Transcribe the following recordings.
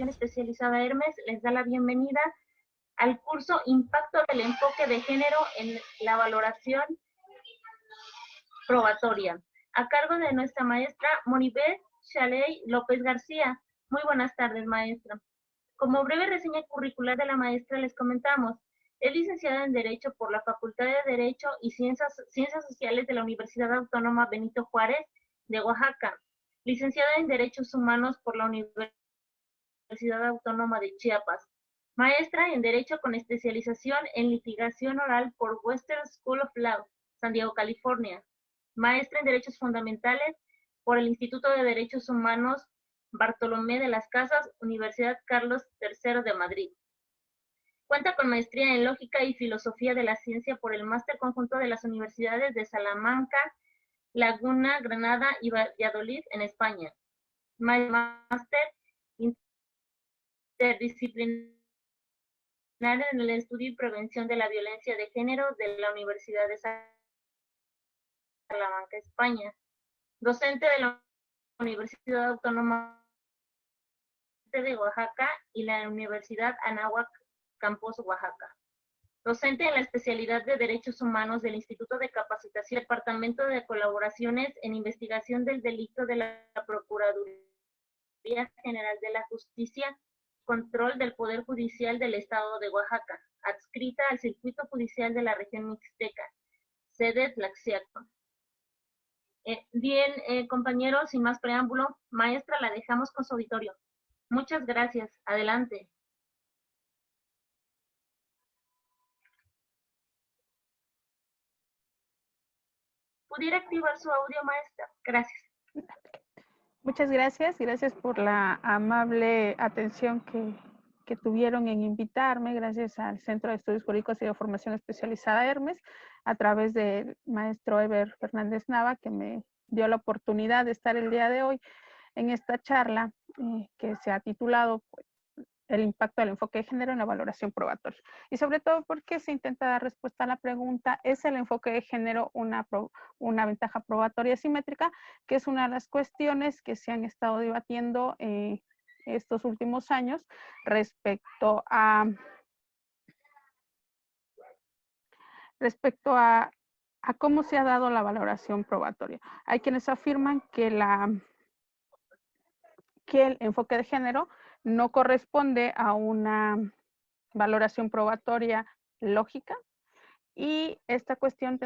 Formación Especializada Hermes les da la bienvenida al curso Impacto del Enfoque de Género en la Valoración Probatoria, a cargo de nuestra maestra Moribel Shaley López García. Muy buenas tardes, maestra. Como breve reseña curricular de la maestra les comentamos, es licenciada en Derecho por la Facultad de Derecho y Ciencias Sociales de la Universidad Autónoma Benito Juárez de Oaxaca, licenciada en Derechos Humanos por la Universidad Autónoma de Chiapas, maestra en Derecho con especialización en Litigación Oral por Western School of Law, San Diego, California, maestra en Derechos Fundamentales por el Instituto de Derechos Humanos Bartolomé de las Casas, Universidad Carlos III de Madrid. Cuenta con maestría en Lógica y Filosofía de la Ciencia por el Máster Conjunto de las Universidades de Salamanca, Laguna, Granada y Valladolid en España. Máster interdisciplinar en el estudio y prevención de la violencia de género de la Universidad de Salamanca, España. Docente de la Universidad Autónoma de Oaxaca y la Universidad Anáhuac, Campus, Oaxaca. Docente en la especialidad de Derechos Humanos del Instituto de Capacitación, Departamento de Colaboraciones en Investigación del Delito de la Procuraduría General de la Justicia, Control del Poder Judicial del Estado de Oaxaca, adscrita al Circuito Judicial de la Región Mixteca, sede Tlaxiaco. Bien, compañeros, sin más preámbulo, maestra, la dejamos con su auditorio. Muchas gracias. Adelante. ¿Pudiera activar su audio, maestra? Gracias. Muchas gracias. Gracias por la amable atención que tuvieron en invitarme. Gracias al Centro de Estudios Jurídicos y de Formación Especializada Hermes, a través del maestro Eber Fernández Nava, que me dio la oportunidad de estar el día de hoy en esta charla que se ha titulado el impacto del enfoque de género en la valoración probatoria. Y sobre todo porque se intenta dar respuesta a la pregunta, ¿es el enfoque de género una ventaja probatoria simétrica? Que es una de las cuestiones que se han estado debatiendo estos últimos años respecto a cómo se ha dado la valoración probatoria. Hay quienes afirman que el enfoque de género no corresponde a una valoración probatoria lógica, y esta cuestión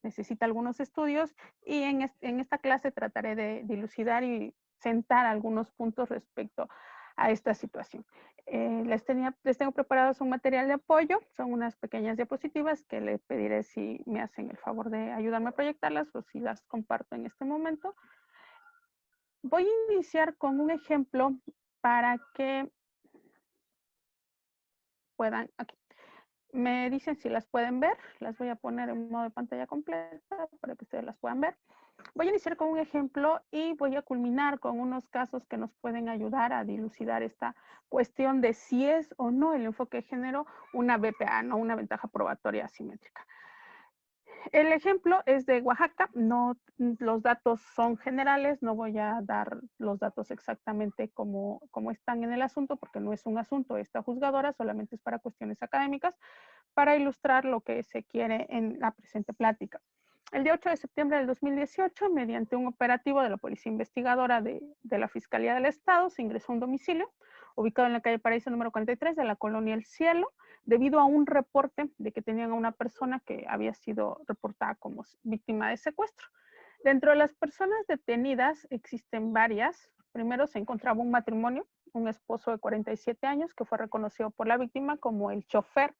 necesita algunos estudios, y en esta clase trataré de dilucidar y sentar algunos puntos respecto a esta situación. Les tengo preparados un material de apoyo, son unas pequeñas diapositivas que les pediré si me hacen el favor de ayudarme a proyectarlas o si las comparto en este momento. Voy a iniciar con un ejemplo para que puedan, aquí. Me dicen si las pueden ver, las voy a poner en modo de pantalla completa para que ustedes las puedan ver. Voy a iniciar con un ejemplo y voy a culminar con unos casos que nos pueden ayudar a dilucidar esta cuestión de si es o no el enfoque de género una VPA, no una ventaja probatoria asimétrica. El ejemplo es de Oaxaca, los datos son generales, no voy a dar los datos exactamente como están en el asunto, porque no es un asunto esta juzgadora, solamente es para cuestiones académicas, para ilustrar lo que se quiere en la presente plática. El día 8 de septiembre del 2018, mediante un operativo de la Policía Investigadora de la Fiscalía del Estado, se ingresó a un domicilio ubicado en la calle Paraíso número 43 de la colonia El Cielo, debido a un reporte de que tenían a una persona que había sido reportada como víctima de secuestro. Dentro de las personas detenidas existen varias. Primero se encontraba un matrimonio, un esposo de 47 años que fue reconocido por la víctima como el chofer,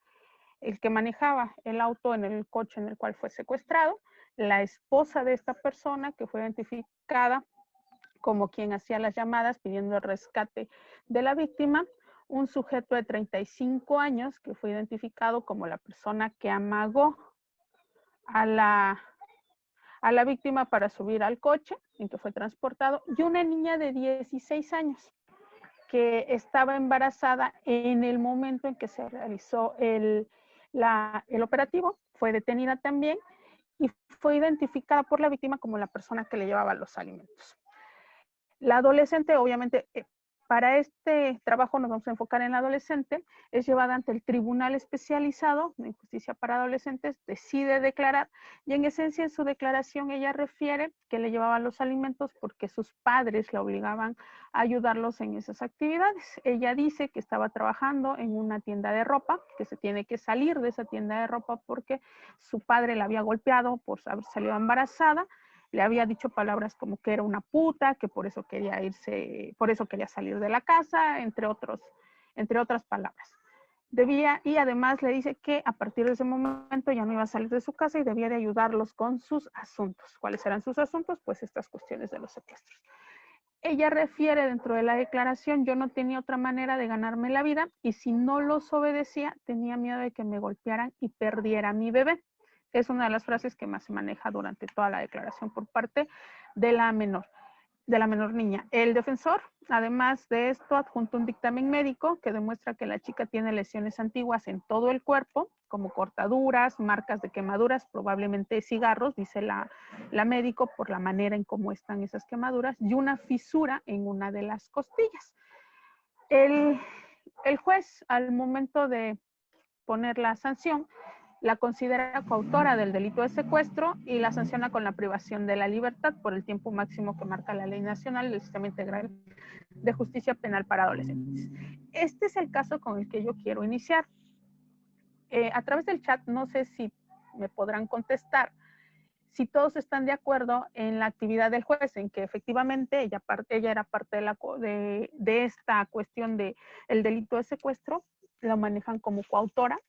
el que manejaba el auto en el coche en el cual fue secuestrado, la esposa de esta persona que fue identificada como quien hacía las llamadas pidiendo el rescate de la víctima, un sujeto de 35 años que fue identificado como la persona que amagó a la víctima para subir al coche en que fue transportado, y una niña de 16 años que estaba embarazada en el momento en que se realizó el operativo, fue detenida también y fue identificada por la víctima como la persona que le llevaba los alimentos. La adolescente obviamente para este trabajo nos vamos a enfocar en la adolescente, es llevada ante el Tribunal Especializado de Justicia para Adolescentes, decide declarar y en esencia en su declaración ella refiere que le llevaban los alimentos porque sus padres la obligaban a ayudarlos en esas actividades. Ella dice que estaba trabajando en una tienda de ropa, que se tiene que salir de esa tienda de ropa porque su padre la había golpeado por haber salido embarazada, le había dicho palabras como que era una puta, que por eso quería irse, por eso quería salir de la casa, entre otras palabras. Y además le dice que a partir de ese momento ya no iba a salir de su casa y debía de ayudarlos con sus asuntos. ¿Cuáles eran sus asuntos? Pues estas cuestiones de los secuestros. Ella refiere dentro de la declaración, yo no tenía otra manera de ganarme la vida y si no los obedecía, tenía miedo de que me golpearan y perdiera a mi bebé. Es una de las frases que más se maneja durante toda la declaración por parte de la menor niña. El defensor, además de esto, adjuntó un dictamen médico que demuestra que la chica tiene lesiones antiguas en todo el cuerpo, como cortaduras, marcas de quemaduras, probablemente cigarros, dice la médico, por la manera en cómo están esas quemaduras, y una fisura en una de las costillas. El juez, al momento de poner la sanción, la considera coautora del delito de secuestro y la sanciona con la privación de la libertad por el tiempo máximo que marca la Ley Nacional del Sistema Integral de Justicia Penal para Adolescentes. Este es el caso con el que yo quiero iniciar. A través del chat, no sé si me podrán contestar si todos están de acuerdo en la actividad del juez, en que efectivamente ella era parte de esta cuestión del delito de secuestro, lo manejan como coautora.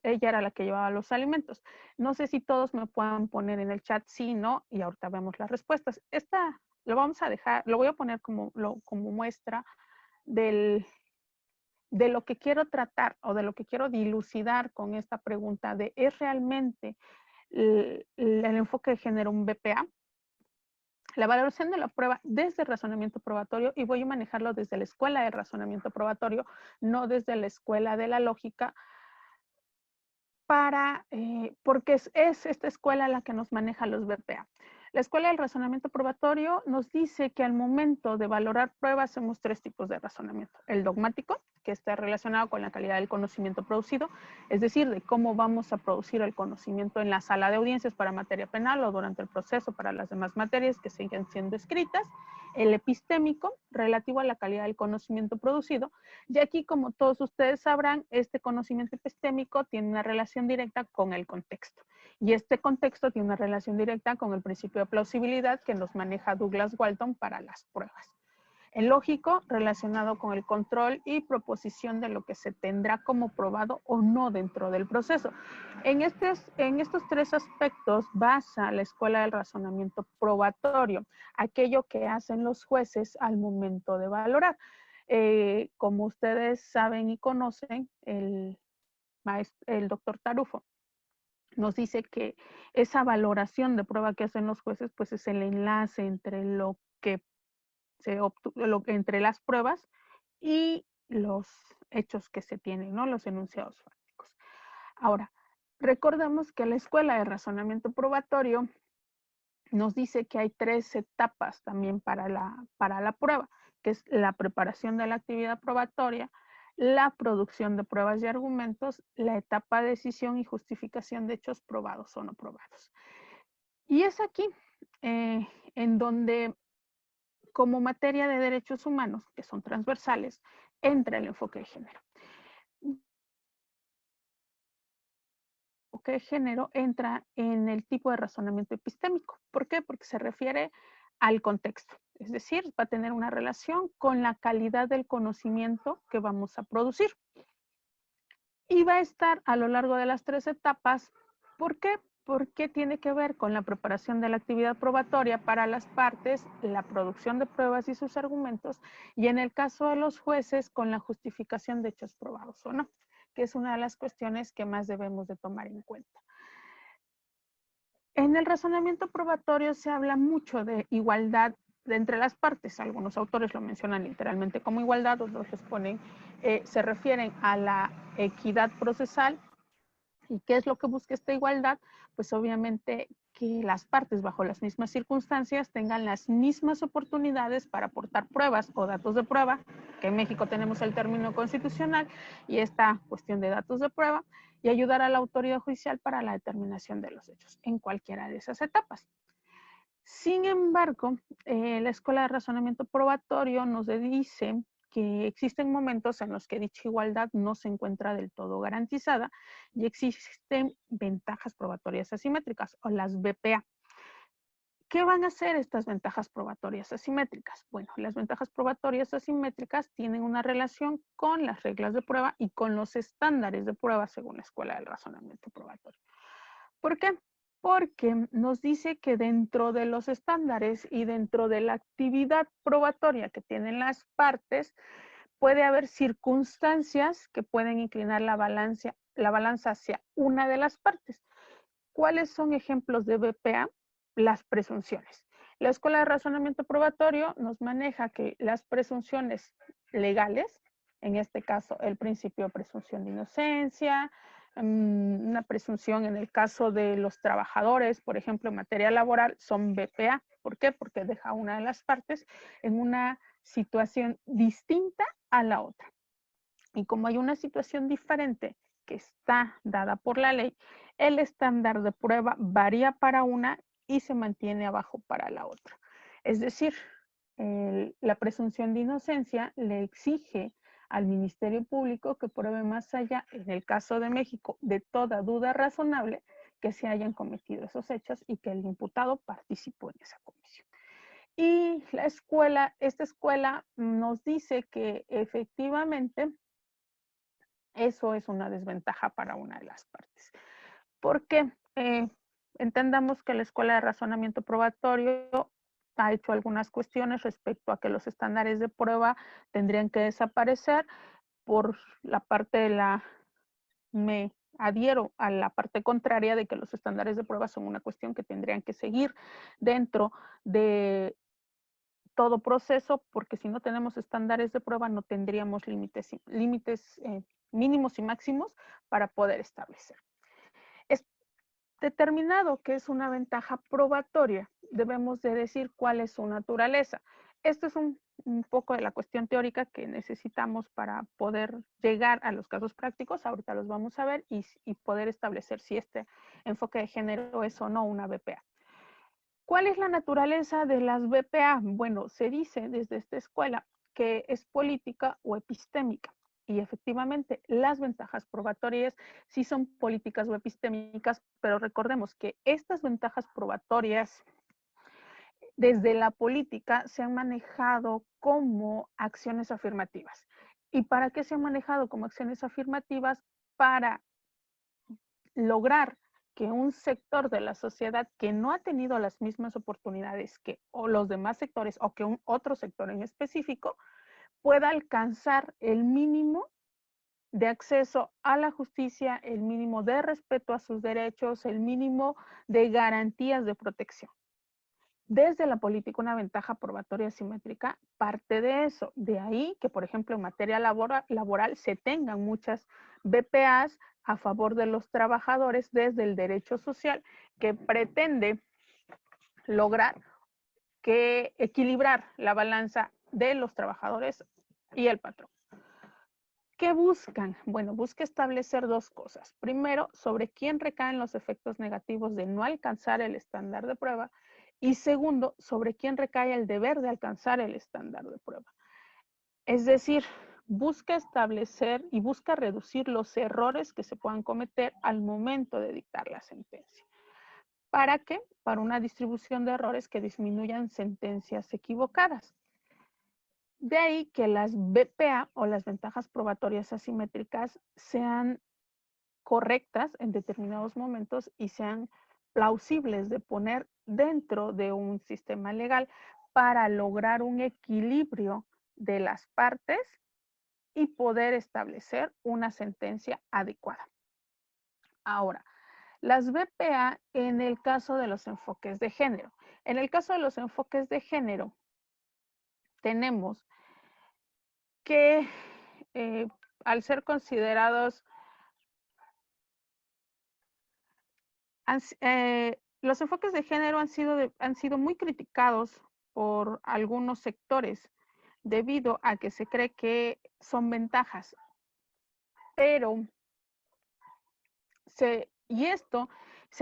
Ella era la que llevaba los alimentos. No sé si todos me puedan poner en el chat sí, no, y ahorita vemos las respuestas. Esta lo vamos a dejar, lo voy a poner como muestra de lo que quiero tratar o de lo que quiero dilucidar con esta pregunta de ¿es realmente el enfoque de género un BPA? La valoración de la prueba desde el razonamiento probatorio, y voy a manejarlo desde la escuela de razonamiento probatorio, no desde la escuela de la lógica, porque es esta escuela la que nos maneja los BPA. La escuela del razonamiento probatorio nos dice que al momento de valorar pruebas hacemos tres tipos de razonamiento. El dogmático, que está relacionado con la calidad del conocimiento producido, es decir, de cómo vamos a producir el conocimiento en la sala de audiencias para materia penal o durante el proceso para las demás materias que siguen siendo escritas. El epistémico, relativo a la calidad del conocimiento producido, y aquí, como todos ustedes sabrán, este conocimiento epistémico tiene una relación directa con el contexto. Y este contexto tiene una relación directa con el principio de plausibilidad que nos maneja Douglas Walton para las pruebas. El lógico, relacionado con el control y proposición de lo que se tendrá como probado o no dentro del proceso. En estos tres aspectos basa la escuela del razonamiento probatorio, aquello que hacen los jueces al momento de valorar. Como ustedes saben y conocen, el doctor Tarufo nos dice que esa valoración de prueba que hacen los jueces, pues es el enlace entre lo que entre las pruebas y los hechos que se tienen, ¿no? Los enunciados fácticos. Ahora, recordemos que la escuela de razonamiento probatorio nos dice que hay tres etapas también para la prueba, que es la preparación de la actividad probatoria, la producción de pruebas y argumentos, la etapa de decisión y justificación de hechos probados o no probados. Y es aquí en donde, como materia de derechos humanos, que son transversales, entra el enfoque de género. El enfoque de género entra en el tipo de razonamiento epistémico. ¿Por qué? Porque se refiere al contexto. Es decir, va a tener una relación con la calidad del conocimiento que vamos a producir. Y va a estar a lo largo de las tres etapas. ¿Por qué? Porque tiene que ver con la preparación de la actividad probatoria para las partes, la producción de pruebas y sus argumentos, y en el caso de los jueces, con la justificación de hechos probados o no, que es una de las cuestiones que más debemos de tomar en cuenta. En el razonamiento probatorio se habla mucho de igualdad de entre las partes. Algunos autores lo mencionan literalmente como igualdad, otros les ponen, se refieren a la equidad procesal. ¿Y qué es lo que busca esta igualdad? Pues obviamente que las partes bajo las mismas circunstancias tengan las mismas oportunidades para aportar pruebas o datos de prueba, que en México tenemos el término constitucional y esta cuestión de datos de prueba, y ayudar a la autoridad judicial para la determinación de los hechos en cualquiera de esas etapas. Sin embargo, la Escuela de Razonamiento Probatorio nos dice que existen momentos en los que dicha igualdad no se encuentra del todo garantizada y existen ventajas probatorias asimétricas o las VPA. ¿Qué van a hacer estas ventajas probatorias asimétricas? Bueno, las ventajas probatorias asimétricas tienen una relación con las reglas de prueba y con los estándares de prueba según la Escuela del Razonamiento Probatorio. ¿Por qué? Porque nos dice que dentro de los estándares y dentro de la actividad probatoria que tienen las partes, puede haber circunstancias que pueden inclinar la balanza hacia una de las partes. ¿Cuáles son ejemplos de VPA? Las presunciones. La Escuela de Razonamiento Probatorio nos maneja que las presunciones legales, en este caso el principio de presunción de inocencia, una presunción en el caso de los trabajadores, por ejemplo, en materia laboral, son VPA. ¿Por qué? Porque deja a una de las partes en una situación distinta a la otra. Y como hay una situación diferente que está dada por la ley, el estándar de prueba varía para una y se mantiene abajo para la otra. Es decir, la presunción de inocencia le exige al Ministerio Público que pruebe más allá, en el caso de México, de toda duda razonable que se hayan cometido esos hechos y que el imputado participó en esa comisión. Y esta escuela nos dice que efectivamente eso es una desventaja para una de las partes. Porque entendamos que la Escuela de Razonamiento Probatorio ha hecho algunas cuestiones respecto a que los estándares de prueba tendrían que desaparecer. Por la parte de me adhiero a la parte contraria de que los estándares de prueba son una cuestión que tendrían que seguir dentro de todo proceso, porque si no tenemos estándares de prueba no tendríamos límites mínimos y máximos para poder establecer. Es determinado que es una ventaja probatoria, debemos de decir cuál es su naturaleza. Esto es un poco de la cuestión teórica que necesitamos para poder llegar a los casos prácticos. Ahorita los vamos a ver y poder establecer si este enfoque de género es o no una VPA. ¿Cuál es la naturaleza de las VPA? Bueno, se dice desde esta escuela que es política o epistémica. Y efectivamente, las ventajas probatorias sí son políticas o epistémicas, pero recordemos que estas ventajas probatorias desde la política se han manejado como acciones afirmativas. ¿Y para qué se han manejado como acciones afirmativas? Para lograr que un sector de la sociedad que no ha tenido las mismas oportunidades que o los demás sectores o que un otro sector en específico pueda alcanzar el mínimo de acceso a la justicia, el mínimo de respeto a sus derechos, el mínimo de garantías de protección. Desde la política, una ventaja probatoria simétrica parte de eso. De ahí que, por ejemplo, en materia laboral se tengan muchas VPAs a favor de los trabajadores desde el derecho social que pretende lograr equilibrar la balanza de los trabajadores y el patrón. ¿Qué buscan? Bueno, busca establecer dos cosas. Primero, sobre quién recaen los efectos negativos de no alcanzar el estándar de prueba. Y segundo, sobre quién recae el deber de alcanzar el estándar de prueba. Es decir, busca establecer y busca reducir los errores que se puedan cometer al momento de dictar la sentencia. ¿Para qué? Para una distribución de errores que disminuyan sentencias equivocadas. De ahí que las VPA o las ventajas probatorias asimétricas sean correctas en determinados momentos y sean plausibles de poner dentro de un sistema legal para lograr un equilibrio de las partes y poder establecer una sentencia adecuada. Ahora, las VPA en el caso de los enfoques de género. En el caso de los enfoques de género, tenemos que al ser considerados los enfoques de género han sido muy criticados por algunos sectores debido a que se cree que son ventajas, pero se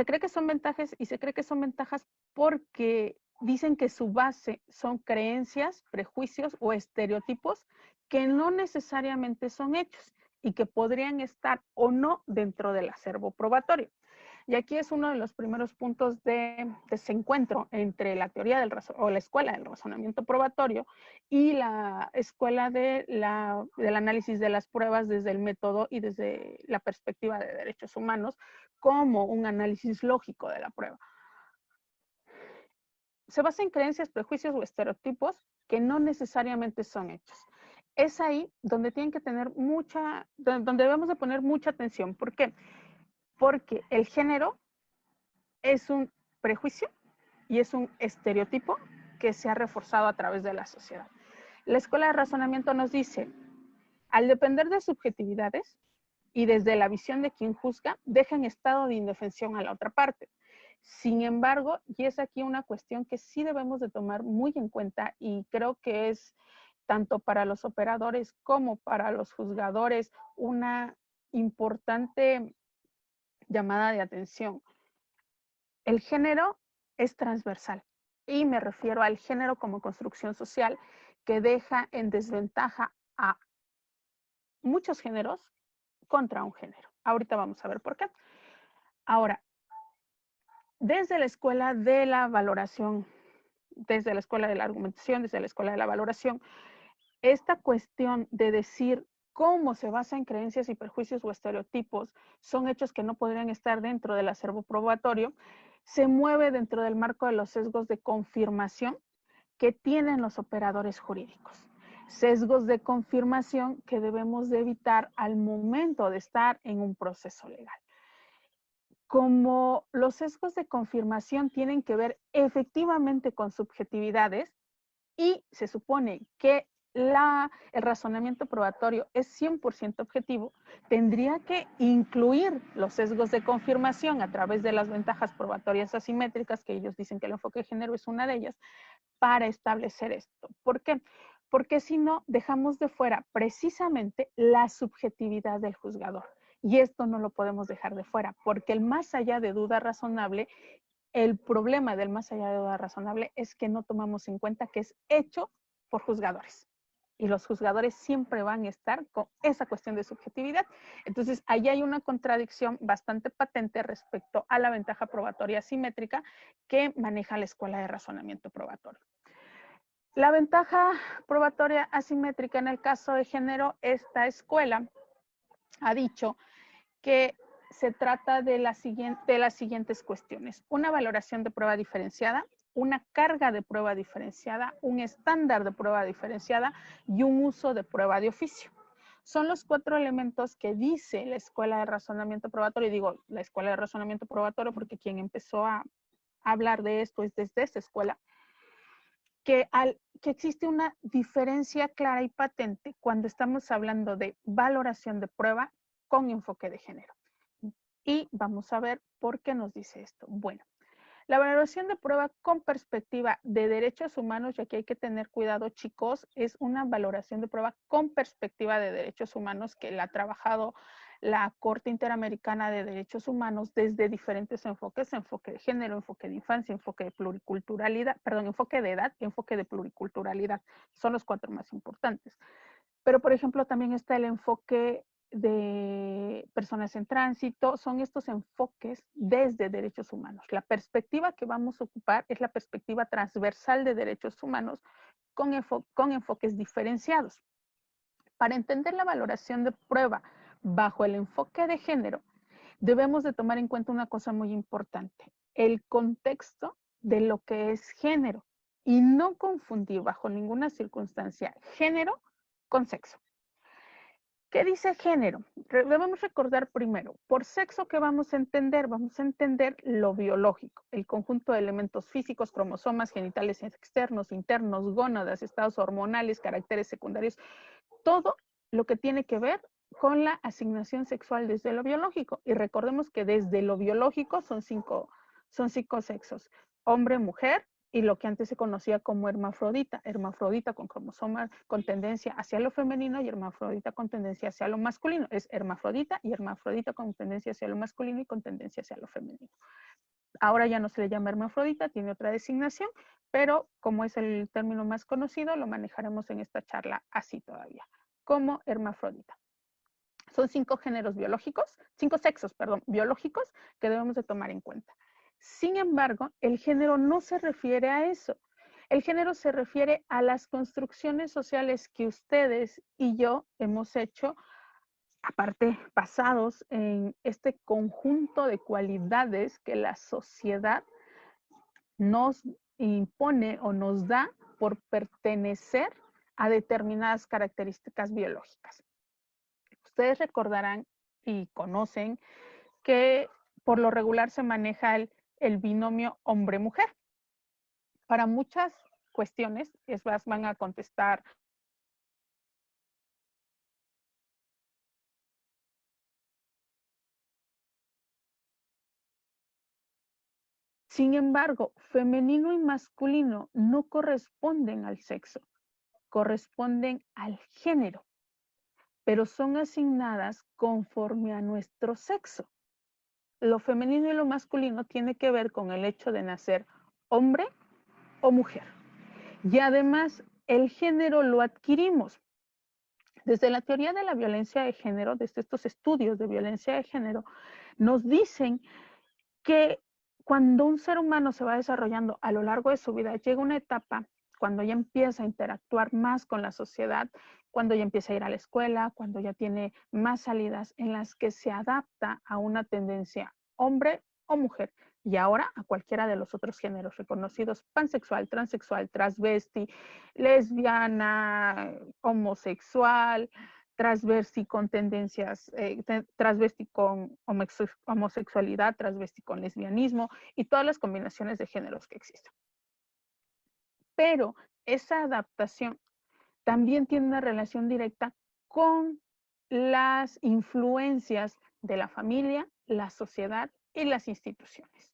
cree que son ventajas y se cree que son ventajas porque dicen que su base son creencias, prejuicios o estereotipos que no necesariamente son hechos y que podrían estar o no dentro del acervo probatorio. Y aquí es uno de los primeros puntos de desencuentro entre la teoría o la escuela del razonamiento probatorio y la escuela del análisis de las pruebas desde el método y desde la perspectiva de derechos humanos como un análisis lógico de la prueba. Se basa en creencias, prejuicios o estereotipos que no necesariamente son hechos. Es ahí donde tienen que tener donde debemos de poner mucha atención. ¿Por qué? Porque el género es un prejuicio y es un estereotipo que se ha reforzado a través de la sociedad. La escuela de razonamiento nos dice, al depender de subjetividades y desde la visión de quien juzga, deja en estado de indefensión a la otra parte. Sin embargo, y es aquí una cuestión que sí debemos de tomar muy en cuenta y creo que es tanto para los operadores como para los juzgadores una importante llamada de atención. El género es transversal y me refiero al género como construcción social que deja en desventaja a muchos géneros contra un género. Ahorita vamos a ver por qué. Ahora, desde la escuela de la valoración, desde la escuela de la argumentación, desde la escuela de la valoración, esta cuestión de decir cómo se basa en creencias y prejuicios o estereotipos son hechos que no podrían estar dentro del acervo probatorio, se mueve dentro del marco de los sesgos de confirmación que tienen los operadores jurídicos. Sesgos de confirmación que debemos de evitar al momento de estar en un proceso legal. Como los sesgos de confirmación tienen que ver efectivamente con subjetividades y se supone que el razonamiento probatorio es 100% objetivo, tendría que incluir los sesgos de confirmación a través de las ventajas probatorias asimétricas, que ellos dicen que el enfoque de género es una de ellas, para establecer esto. ¿Por qué? Porque si no, dejamos de fuera precisamente la subjetividad del juzgador. Y esto no lo podemos dejar de fuera, porque el más allá de duda razonable, el problema del más allá de duda razonable es que no tomamos en cuenta que es hecho por juzgadores. Y los juzgadores siempre van a estar con esa cuestión de subjetividad. Entonces, ahí hay una contradicción bastante patente respecto a la ventaja probatoria asimétrica que maneja la escuela de razonamiento probatorio. La ventaja probatoria asimétrica en el caso de género, esta escuela ha dicho que se trata de las siguientes cuestiones. Una valoración de prueba diferenciada, una carga de prueba diferenciada, un estándar de prueba diferenciada y un uso de prueba de oficio. Son los 4 elementos que dice la escuela de razonamiento probatorio, y digo la escuela de razonamiento probatorio porque quien empezó a hablar de esto es desde esta escuela, que existe una diferencia clara y patente cuando estamos hablando de valoración de prueba con enfoque de género. Y vamos a ver por qué nos dice esto. Bueno, la valoración de prueba con perspectiva de derechos humanos, y aquí hay que tener cuidado, chicos, es una valoración de prueba con perspectiva de derechos humanos que la ha trabajado la Corte Interamericana de Derechos Humanos desde diferentes enfoques, enfoque de género, enfoque de infancia, enfoque de pluriculturalidad, perdón, enfoque de edad, enfoque de pluriculturalidad. Son los 4 más importantes. Pero, por ejemplo, también está el enfoque de personas en tránsito, son estos enfoques desde derechos humanos. La perspectiva que vamos a ocupar es la perspectiva transversal de derechos humanos con enfoques diferenciados. Para entender la valoración de prueba bajo el enfoque de género, debemos de tomar en cuenta una cosa muy importante, el contexto de lo que es género y no confundir bajo ninguna circunstancia género con sexo. ¿Qué dice género? Debemos recordar primero, por sexo, ¿qué vamos a entender? Vamos a entender lo biológico, el conjunto de elementos físicos, cromosomas, genitales externos, internos, gónadas, estados hormonales, caracteres secundarios, todo lo que tiene que ver con la asignación sexual desde lo biológico. Y recordemos que desde lo biológico son son 5 sexos, hombre, mujer, y lo que antes se conocía como hermafrodita, hermafrodita con cromosomas con tendencia hacia lo femenino y hermafrodita con tendencia hacia lo masculino. Es hermafrodita y hermafrodita con tendencia hacia lo masculino y con tendencia hacia lo femenino. Ahora ya no se le llama hermafrodita, tiene otra designación, pero como es el término más conocido, lo manejaremos en esta charla así todavía, como hermafrodita. Son 5 géneros biológicos, 5 sexos, perdón, biológicos que debemos de tomar en cuenta. Sin embargo, el género no se refiere a eso. El género se refiere a las construcciones sociales que ustedes y yo hemos hecho, aparte basados en este conjunto de cualidades que la sociedad nos impone o nos da por pertenecer a determinadas características biológicas. Ustedes recordarán y conocen que por lo regular se maneja el binomio hombre-mujer. Para muchas cuestiones, es más, van a contestar sin embargo, femenino y masculino no corresponden al sexo, corresponden al género, pero son asignadas conforme a nuestro sexo. Lo femenino y lo masculino tiene que ver con el hecho de nacer hombre o mujer. Y además, el género lo adquirimos. Desde la teoría de la violencia de género, desde estos estudios de violencia de género, nos dicen que cuando un ser humano se va desarrollando a lo largo de su vida, llega una etapa cuando ya empieza a interactuar más con la sociedad, cuando ya empieza a ir a la escuela, cuando ya tiene más salidas en las que se adapta a una tendencia hombre o mujer, y ahora a cualquiera de los otros géneros reconocidos, pansexual, transexual, transvesti, lesbiana, homosexual, transvesti con tendencias, transvesti con homosexualidad, transvesti con lesbianismo y todas las combinaciones de géneros que existen. Pero esa adaptación también tiene una relación directa con las influencias de la familia, la sociedad y las instituciones.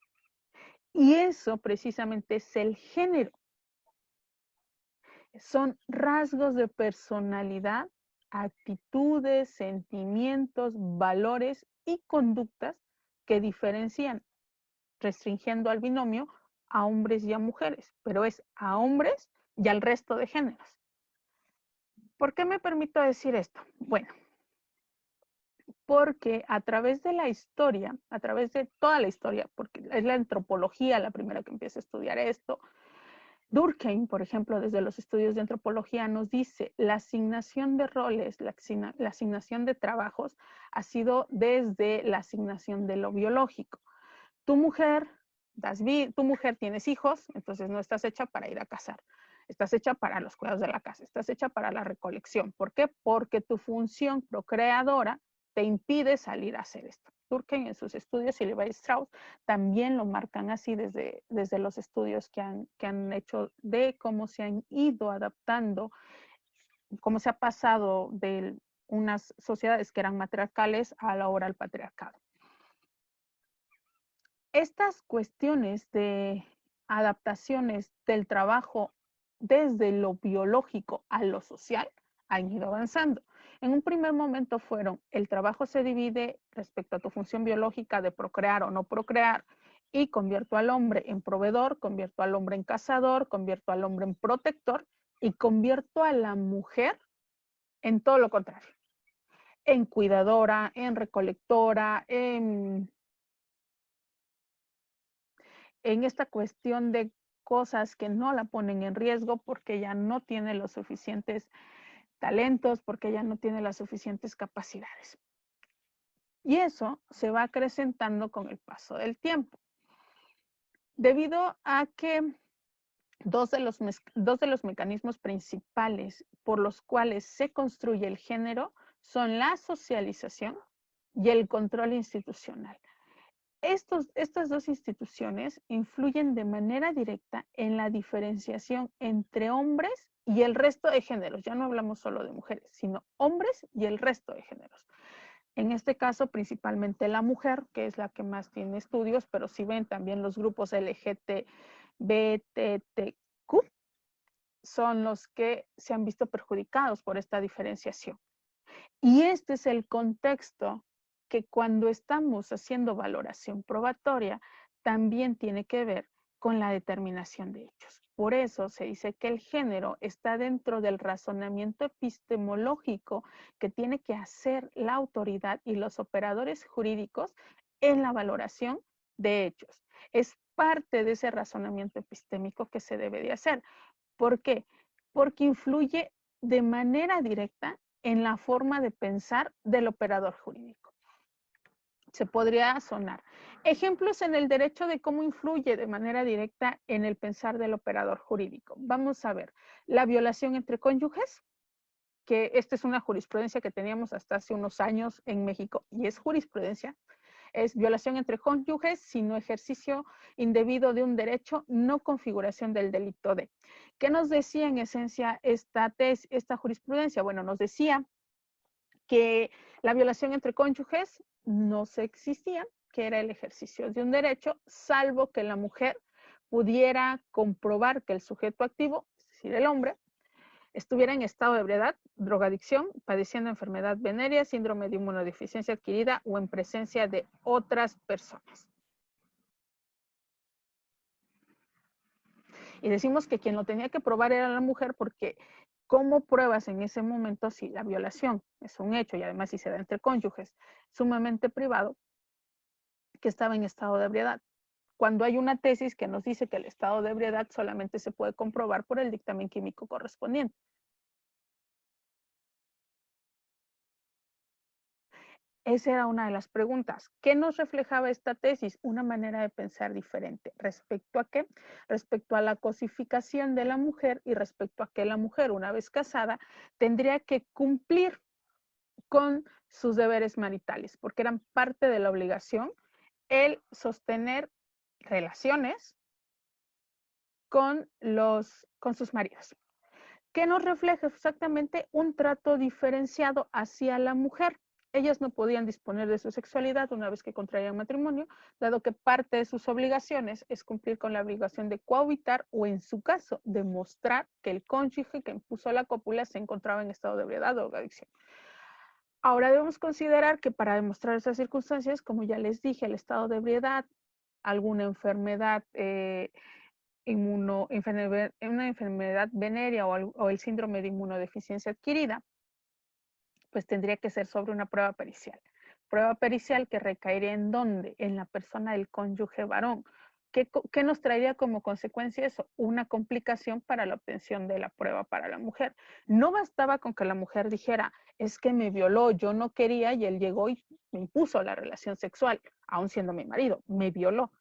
Y eso precisamente es el género. Son rasgos de personalidad, actitudes, sentimientos, valores y conductas que diferencian, restringiendo al binomio a hombres y a mujeres, pero es a hombres y al resto de géneros. ¿Por qué me permito decir esto? Bueno, porque a través de la historia, a través de toda la historia, porque es la antropología la primera que empieza a estudiar esto, Durkheim, por ejemplo, desde los estudios de antropología nos dice, la asignación de roles, la asignación de trabajos ha sido desde la asignación de lo biológico. Tu mujer tienes hijos, entonces no estás hecha para ir a cazar. Estás hecha para los cuidados de la casa, estás hecha para la recolección. ¿Por qué? Porque tu función procreadora te impide salir a hacer esto. Durkheim en sus estudios y Levi Strauss también lo marcan así desde los estudios que han hecho de cómo se han ido adaptando, cómo se ha pasado de unas sociedades que eran matriarcales a la hora al patriarcado. Estas cuestiones de adaptaciones del trabajo desde lo biológico a lo social han ido avanzando. En un primer momento fueron, el trabajo se divide respecto a tu función biológica de procrear o no procrear, y convierto al hombre en proveedor, convierto al hombre en cazador, convierto al hombre en protector y convierto a la mujer en todo lo contrario, en cuidadora, en recolectora, en esta cuestión de cosas que no la ponen en riesgo porque ella no tiene los suficientes talentos, porque ella no tiene las suficientes capacidades. Y eso se va acrecentando con el paso del tiempo. Debido a que dos de los mecanismos principales por los cuales se construye el género son la socialización y el control institucional. Estas dos instituciones influyen de manera directa en la diferenciación entre hombres y el resto de géneros. Ya no hablamos solo de mujeres, sino hombres y el resto de géneros. En este caso, principalmente la mujer, que es la que más tiene estudios, pero si ven también los grupos LGTBTQ, son los que se han visto perjudicados por esta diferenciación. Y este es el contexto que cuando estamos haciendo valoración probatoria, también tiene que ver con la determinación de hechos. Por eso se dice que el género está dentro del razonamiento epistemológico que tiene que hacer la autoridad y los operadores jurídicos en la valoración de hechos. Es parte de ese razonamiento epistémico que se debe de hacer. ¿Por qué? Porque influye de manera directa en la forma de pensar del operador jurídico. Se podría sonar. Ejemplos en el derecho de cómo influye de manera directa en el pensar del operador jurídico. Vamos a ver, la violación entre cónyuges, que esta es una jurisprudencia que teníamos hasta hace unos años en México y es jurisprudencia. Es violación entre cónyuges, sino ejercicio indebido de un derecho, no configuración del delito de. ¿Qué nos decía en esencia esta jurisprudencia? Bueno, nos decía que la violación entre cónyuges no se existía, que era el ejercicio de un derecho, salvo que la mujer pudiera comprobar que el sujeto activo, es decir, el hombre, estuviera en estado de ebriedad, drogadicción, padeciendo enfermedad venérea, síndrome de inmunodeficiencia adquirida o en presencia de otras personas. Y decimos que quien lo tenía que probar era la mujer porque ¿cómo pruebas en ese momento si la violación es un hecho y además si se da entre cónyuges sumamente privado que estaba en estado de ebriedad? Cuando hay una tesis que nos dice que el estado de ebriedad solamente se puede comprobar por el dictamen químico correspondiente. Esa era una de las preguntas. ¿Qué nos reflejaba esta tesis? Una manera de pensar diferente. ¿Respecto a qué? Respecto a la cosificación de la mujer y respecto a que la mujer, una vez casada, tendría que cumplir con sus deberes maritales, porque eran parte de la obligación el sostener relaciones con sus maridos. ¿Qué nos refleja exactamente? Un trato diferenciado hacia la mujer. Ellas no podían disponer de su sexualidad una vez que contraían matrimonio, dado que parte de sus obligaciones es cumplir con la obligación de cohabitar o, en su caso, demostrar que el cónyuge que impuso la cópula se encontraba en estado de ebriedad o drogadicción. Ahora debemos considerar que para demostrar esas circunstancias, como ya les dije, el estado de ebriedad, alguna enfermedad una enfermedad venérea o el síndrome de inmunodeficiencia adquirida, pues tendría que ser sobre una prueba pericial. Prueba pericial que recaería en dónde? En la persona del cónyuge varón. ¿Qué nos traería como consecuencia eso? Una complicación para la obtención de la prueba para la mujer. No bastaba con que la mujer dijera, es que me violó, yo no quería y él llegó y me impuso la relación sexual, aún siendo mi marido, me violó.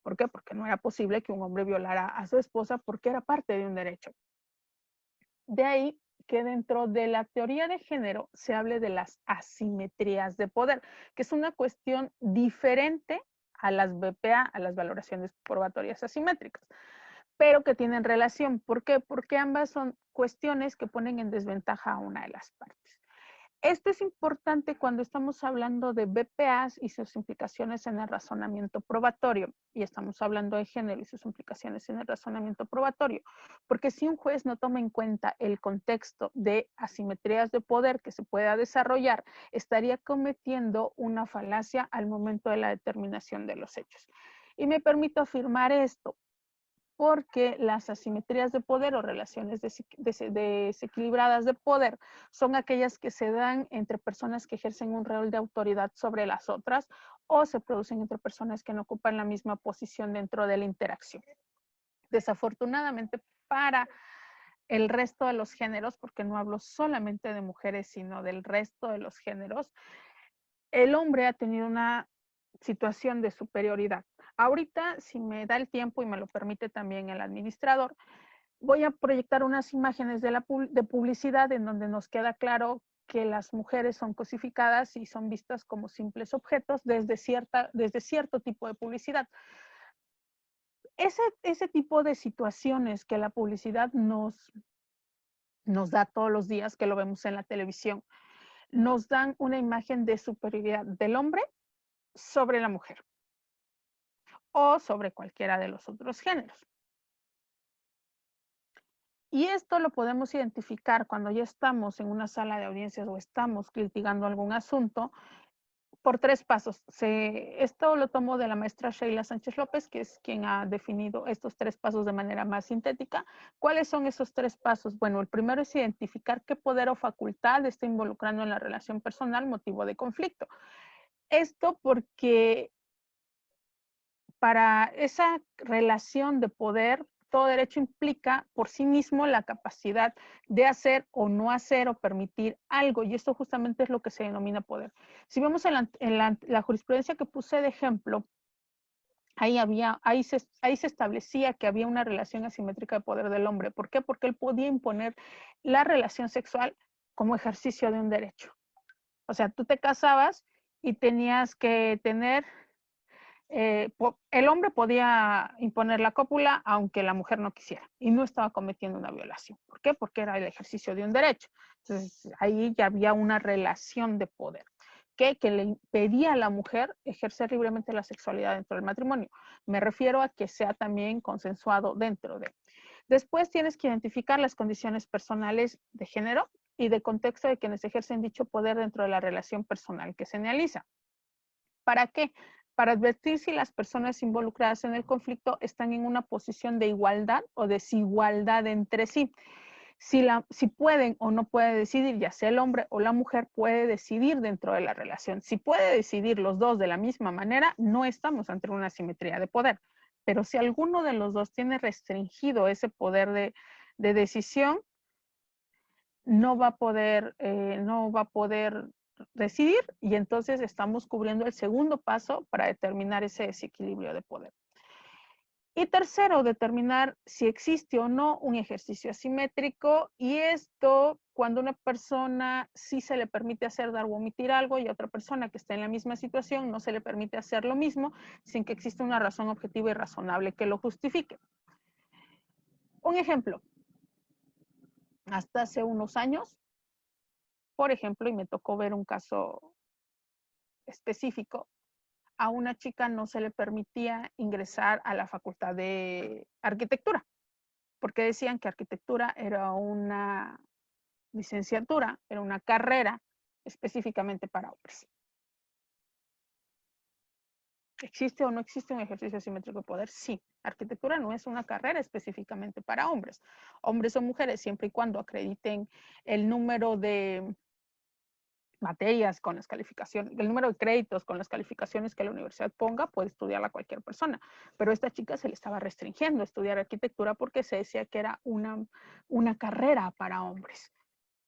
¿Por qué? Porque no era posible que un hombre violara a su esposa porque era parte de un derecho. De ahí que dentro de la teoría de género se hable de las asimetrías de poder, que es una cuestión diferente a las BPA, a las valoraciones probatorias asimétricas, pero que tienen relación. ¿Por qué? Porque ambas son cuestiones que ponen en desventaja a una de las partes. Esto es importante cuando estamos hablando de BPAs y sus implicaciones en el razonamiento probatorio, y estamos hablando de género y sus implicaciones en el razonamiento probatorio, porque si un juez no toma en cuenta el contexto de asimetrías de poder que se pueda desarrollar, estaría cometiendo una falacia al momento de la determinación de los hechos. Y me permito afirmar esto porque las asimetrías de poder o relaciones desequilibradas de poder son aquellas que se dan entre personas que ejercen un rol de autoridad sobre las otras o se producen entre personas que no ocupan la misma posición dentro de la interacción. Desafortunadamente para el resto de los géneros, porque no hablo solamente de mujeres, sino del resto de los géneros, el hombre ha tenido una situación de superioridad. Ahorita, si me da el tiempo y me lo permite también el administrador, voy a proyectar unas imágenes de publicidad en donde nos queda claro que las mujeres son cosificadas y son vistas como simples objetos desde cierto tipo de publicidad. Ese tipo de situaciones que la publicidad nos da todos los días, que lo vemos en la televisión, nos dan una imagen de superioridad del hombre sobre la mujer o sobre cualquiera de los otros géneros. Y esto lo podemos identificar cuando ya estamos en una sala de audiencias o estamos litigando algún asunto por 3 pasos. Esto lo tomo de la maestra Sheila Sánchez López, que es quien ha definido estos 3 pasos de manera más sintética. ¿Cuáles son esos 3 pasos? Bueno, el primero es identificar qué poder o facultad está involucrando en la relación personal motivo de conflicto. Esto porque para esa relación de poder, todo derecho implica por sí mismo la capacidad de hacer o no hacer o permitir algo, y esto justamente es lo que se denomina poder. Si vemos en la jurisprudencia que puse de ejemplo, ahí se establecía que había una relación asimétrica de poder del hombre. ¿Por qué? Porque él podía imponer la relación sexual como ejercicio de un derecho. O sea, tú te casabas y tenías que tener el hombre podía imponer la cópula aunque la mujer no quisiera y no estaba cometiendo una violación. ¿Por qué? Porque era el ejercicio de un derecho. Entonces ahí ya había una relación de poder que le impedía a la mujer ejercer libremente la sexualidad dentro del matrimonio. Me refiero a que sea también consensuado dentro de. Después tienes que identificar las condiciones personales de género y de contexto de quienes ejercen dicho poder dentro de la relación personal que se analiza. ¿Para qué? Para advertir si las personas involucradas en el conflicto están en una posición de igualdad o desigualdad entre sí. Si pueden o no puede decidir, ya sea el hombre o la mujer puede decidir dentro de la relación. Si puede decidir los dos de la misma manera, no estamos ante una asimetría de poder. Pero si alguno de los dos tiene restringido ese poder de decisión, no va a poder decidir, y entonces estamos cubriendo el segundo paso para determinar ese desequilibrio de poder. Y tercero, determinar si existe o no un ejercicio asimétrico, y esto cuando una persona sí se le permite hacer, dar o omitir algo y a otra persona que está en la misma situación no se le permite hacer lo mismo sin que exista una razón objetiva y razonable que lo justifique. Un ejemplo, hasta hace unos años, por ejemplo, y me tocó ver un caso específico, a una chica no se le permitía ingresar a la facultad de arquitectura, porque decían que arquitectura era una licenciatura, era una carrera específicamente para hombres. ¿Existe o no existe un ejercicio asimétrico de poder? Sí. Arquitectura no es una carrera específicamente para hombres. Hombres o mujeres, siempre y cuando acrediten el número de materias con las calificaciones, el número de créditos con las calificaciones que la universidad ponga, puede estudiarla cualquier persona. Pero a esta chica se le estaba restringiendo estudiar arquitectura porque se decía que era una carrera para hombres.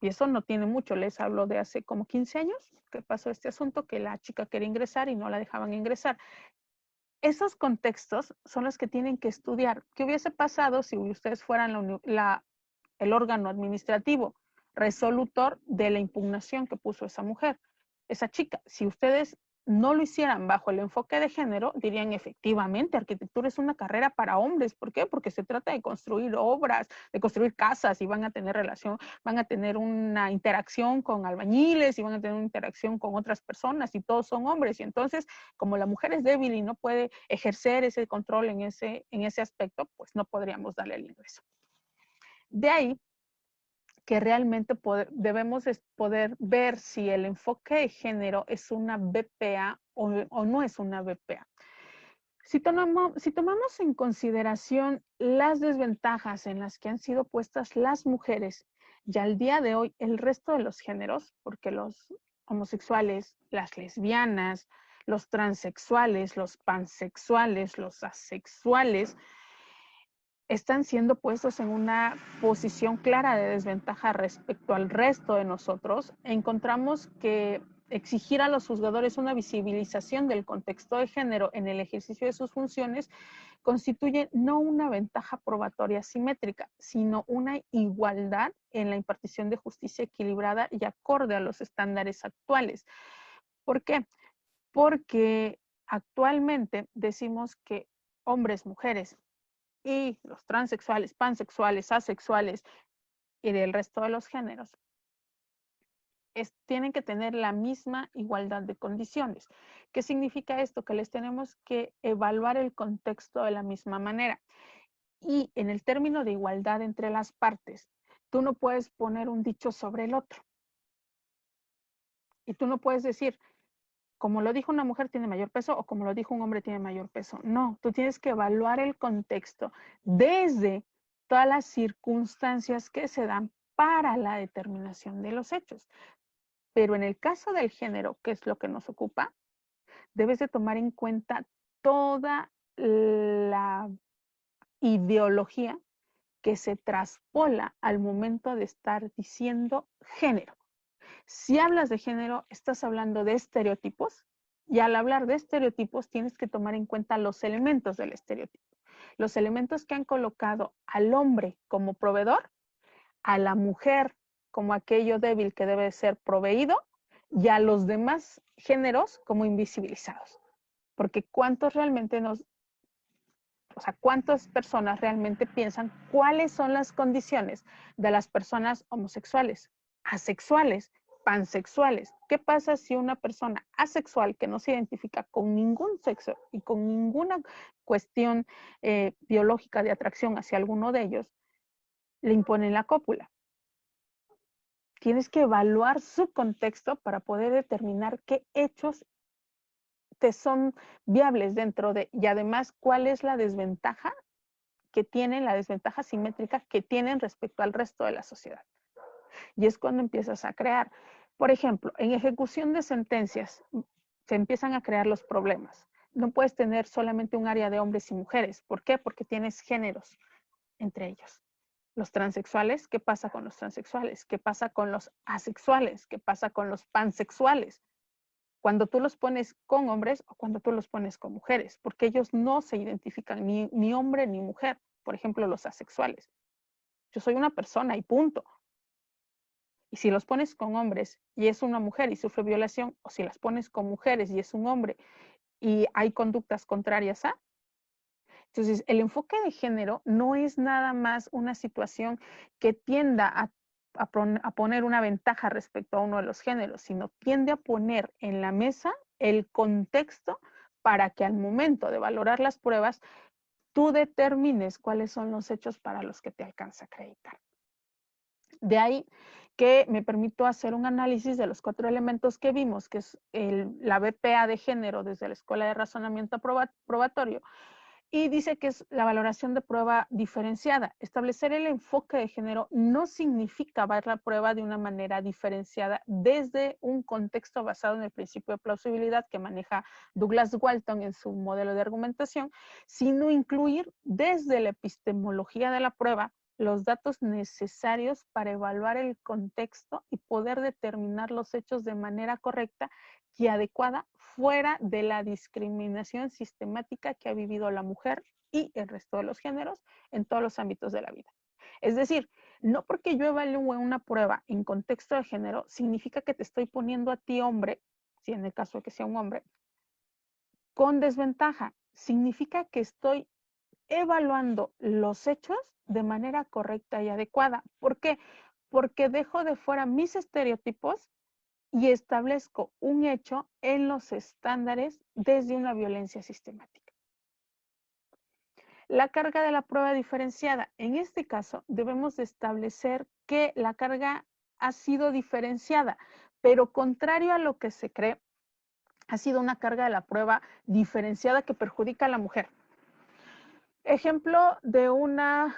Y eso no tiene mucho, les hablo de hace como 15 años que pasó este asunto, que la chica quería ingresar y no la dejaban ingresar. Esos contextos son los que tienen que estudiar. ¿Qué hubiese pasado si ustedes fueran el órgano administrativo resolutor de la impugnación que puso esa mujer, esa chica? Si ustedes no lo hicieran bajo el enfoque de género, dirían efectivamente, arquitectura es una carrera para hombres. ¿Por qué? Porque se trata de construir obras, de construir casas, y van a tener van a tener una interacción con albañiles y van a tener una interacción con otras personas y todos son hombres. Y entonces, como la mujer es débil y no puede ejercer ese control en ese aspecto, pues no podríamos darle el ingreso. De ahí que realmente debemos poder ver si el enfoque de género es una BPA o no es una BPA. Si tomamos en consideración las desventajas en las que han sido puestas las mujeres y al día de hoy el resto de los géneros, porque los homosexuales, las lesbianas, los transexuales, los pansexuales, los asexuales, están siendo puestos en una posición clara de desventaja respecto al resto de nosotros, encontramos que exigir a los juzgadores una visibilización del contexto de género en el ejercicio de sus funciones constituye no una ventaja probatoria simétrica, sino una igualdad en la impartición de justicia equilibrada y acorde a los estándares actuales. ¿Por qué? Porque actualmente decimos que hombres, mujeres y los transexuales, pansexuales, asexuales y del resto de los géneros tienen que tener la misma igualdad de condiciones. ¿Qué significa esto? Que les tenemos que evaluar el contexto de la misma manera. Y en el término de igualdad entre las partes, tú no puedes poner un dicho sobre el otro. Y tú no puedes decir, como lo dijo una mujer tiene mayor peso o como lo dijo un hombre tiene mayor peso. No, tú tienes que evaluar el contexto desde todas las circunstancias que se dan para la determinación de los hechos. Pero en el caso del género, que es lo que nos ocupa, debes de tomar en cuenta toda la ideología que se traspola al momento de estar diciendo género. Si hablas de género, estás hablando de estereotipos y al hablar de estereotipos tienes que tomar en cuenta los elementos del estereotipo. Los elementos que han colocado al hombre como proveedor, a la mujer como aquello débil que debe ser proveído y a los demás géneros como invisibilizados. Porque cuántas personas realmente piensan cuáles son las condiciones de las personas homosexuales, asexuales, pansexuales. ¿Qué pasa si una persona asexual que no se identifica con ningún sexo y con ninguna cuestión biológica de atracción hacia alguno de ellos, le imponen la cópula? Tienes que evaluar su contexto para poder determinar qué hechos te son viables dentro de, y además cuál es la desventaja que tienen, la desventaja simétrica que tienen respecto al resto de la sociedad. Y es cuando empiezas a crear. Por ejemplo, en ejecución de sentencias se empiezan a crear los problemas. No puedes tener solamente un área de hombres y mujeres. ¿Por qué? Porque tienes géneros entre ellos. Los transexuales, ¿qué pasa con los transexuales? ¿Qué pasa con los asexuales? ¿Qué pasa con los pansexuales? Cuando tú los pones con hombres o cuando tú los pones con mujeres, porque ellos no se identifican ni hombre ni mujer. Por ejemplo, los asexuales. Yo soy una persona y punto. Y si los pones con hombres y es una mujer y sufre violación, o si las pones con mujeres y es un hombre y hay conductas contrarias a, entonces, el enfoque de género no es nada más una situación que tienda a poner una ventaja respecto a uno de los géneros, sino tiende a poner en la mesa el contexto para que al momento de valorar las pruebas, tú determines cuáles son los hechos para los que te alcanza a acreditar. De ahí que me permito hacer un análisis de los 4 elementos que vimos, que es la BPA de género desde la Escuela de Razonamiento Probatorio, y dice que es la valoración de prueba diferenciada. Establecer el enfoque de género no significa ver la prueba de una manera diferenciada desde un contexto basado en el principio de plausibilidad que maneja Douglas Walton en su modelo de argumentación, sino incluir desde la epistemología de la prueba los datos necesarios para evaluar el contexto y poder determinar los hechos de manera correcta y adecuada fuera de la discriminación sistemática que ha vivido la mujer y el resto de los géneros en todos los ámbitos de la vida. Es decir, no porque yo evalúe una prueba en contexto de género, significa que te estoy poniendo a ti hombre, si en el caso de que sea un hombre, con desventaja. Significa que estoy evaluando los hechos de manera correcta y adecuada. ¿Por qué? Porque dejo de fuera mis estereotipos y establezco un hecho en los estándares desde una violencia sistemática. La carga de la prueba diferenciada. En este caso, debemos de establecer que la carga ha sido diferenciada, pero contrario a lo que se cree, ha sido una carga de la prueba diferenciada que perjudica a la mujer. Ejemplo de una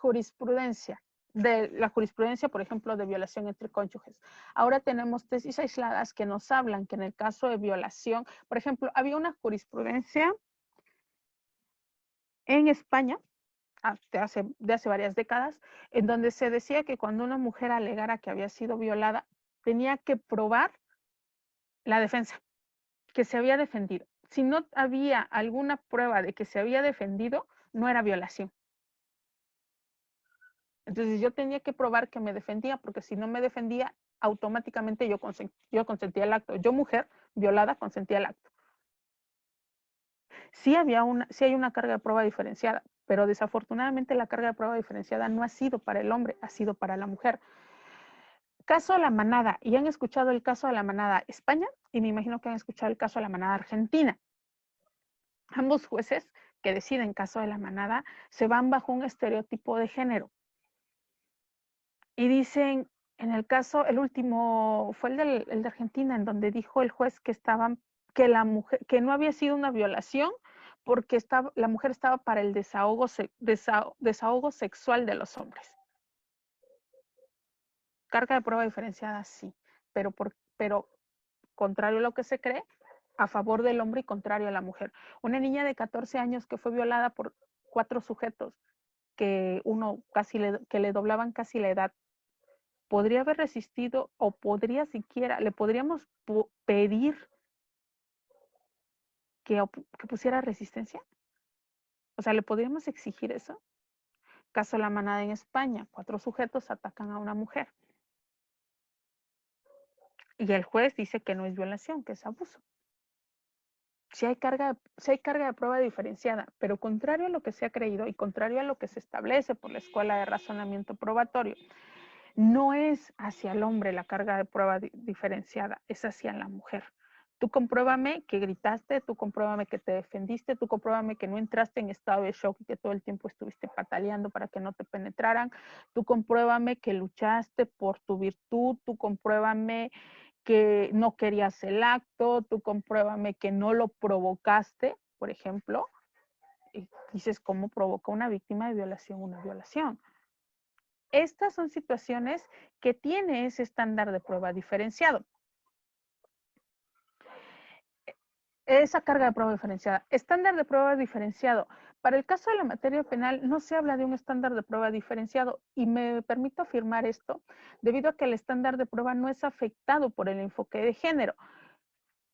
jurisprudencia, de la jurisprudencia, por ejemplo, de violación entre cónyuges. Ahora tenemos tesis aisladas que nos hablan que en el caso de violación, por ejemplo, había una jurisprudencia en España de hace varias décadas, en donde se decía que cuando una mujer alegara que había sido violada, tenía que probar la defensa, que se había defendido. Si no había alguna prueba de que se había defendido, no era violación. Entonces yo tenía que probar que me defendía, porque si no me defendía, automáticamente yo consentía el acto. Yo, mujer violada, consentía el acto. Sí hay una carga de prueba diferenciada, pero desafortunadamente la carga de prueba diferenciada no ha sido para el hombre, ha sido para la mujer. Caso de la manada, y han escuchado el caso de la manada España, y me imagino que han escuchado el caso de la manada Argentina. Ambos jueces que deciden caso de la manada se van bajo un estereotipo de género. Y dicen, en el caso, el último fue el de Argentina, en donde dijo el juez que la mujer, que no había sido una violación porque la mujer estaba para el desahogo sexual de los hombres. Carga de prueba diferenciada, sí, pero contrario a lo que se cree, a favor del hombre y contrario a la mujer. Una niña de 14 años que fue violada por 4 sujetos que que le doblaban casi la edad, podría haber resistido o le podríamos pedir que pusiera resistencia. O sea, ¿le podríamos exigir eso? Caso de la manada en España, 4 sujetos atacan a una mujer. Y el juez dice que no es violación, que es abuso. Si hay carga de prueba diferenciada, pero contrario a lo que se ha creído y contrario a lo que se establece por la Escuela de Razonamiento Probatorio, no es hacia el hombre la carga de prueba diferenciada, es hacia la mujer. Tú compruébame que gritaste, tú compruébame que te defendiste, tú compruébame que no entraste en estado de shock y que todo el tiempo estuviste pataleando para que no te penetraran, tú compruébame que luchaste por tu virtud, tú compruébame que no querías el acto, tú compruébame que no lo provocaste, por ejemplo. Y dices, ¿cómo provoca una víctima de violación una violación? Estas son situaciones que tiene ese estándar de prueba diferenciado. Esa carga de prueba diferenciada. Estándar de prueba diferenciado. Para el caso de la materia penal no se habla de un estándar de prueba diferenciado y me permito afirmar esto debido a que el estándar de prueba no es afectado por el enfoque de género.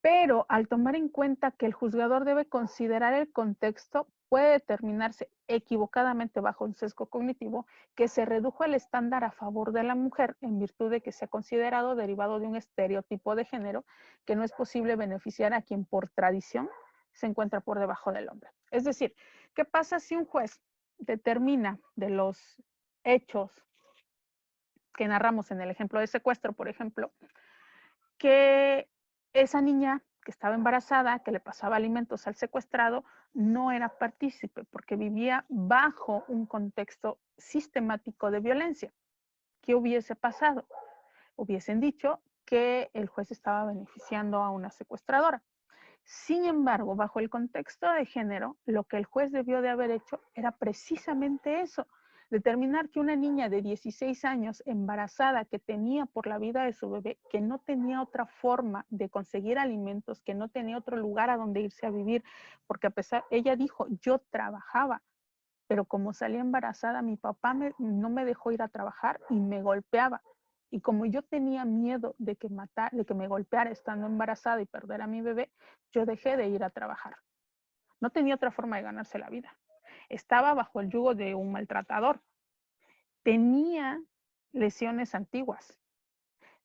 Pero al tomar en cuenta que el juzgador debe considerar el contexto, puede determinarse equivocadamente bajo un sesgo cognitivo que se redujo el estándar a favor de la mujer en virtud de que se ha considerado derivado de un estereotipo de género que no es posible beneficiar a quien por tradición se encuentra por debajo del hombre. Es decir, ¿qué pasa si un juez determina de los hechos que narramos en el ejemplo de secuestro, por ejemplo, que esa niña que estaba embarazada, que le pasaba alimentos al secuestrado, no era partícipe porque vivía bajo un contexto sistemático de violencia? ¿Qué hubiese pasado? Hubiesen dicho que el juez estaba beneficiando a una secuestradora. Sin embargo, bajo el contexto de género, lo que el juez debió de haber hecho era precisamente eso, determinar que una niña de 16 años embarazada que temía por la vida de su bebé, que no tenía otra forma de conseguir alimentos, que no tenía otro lugar a donde irse a vivir, porque ella dijo, yo trabajaba, pero como salí embarazada, mi papá no me dejó ir a trabajar y me golpeaba. Y como yo tenía miedo de que me golpeara estando embarazada y perder a mi bebé, yo dejé de ir a trabajar. No tenía otra forma de ganarse la vida. Estaba bajo el yugo de un maltratador. Tenía lesiones antiguas.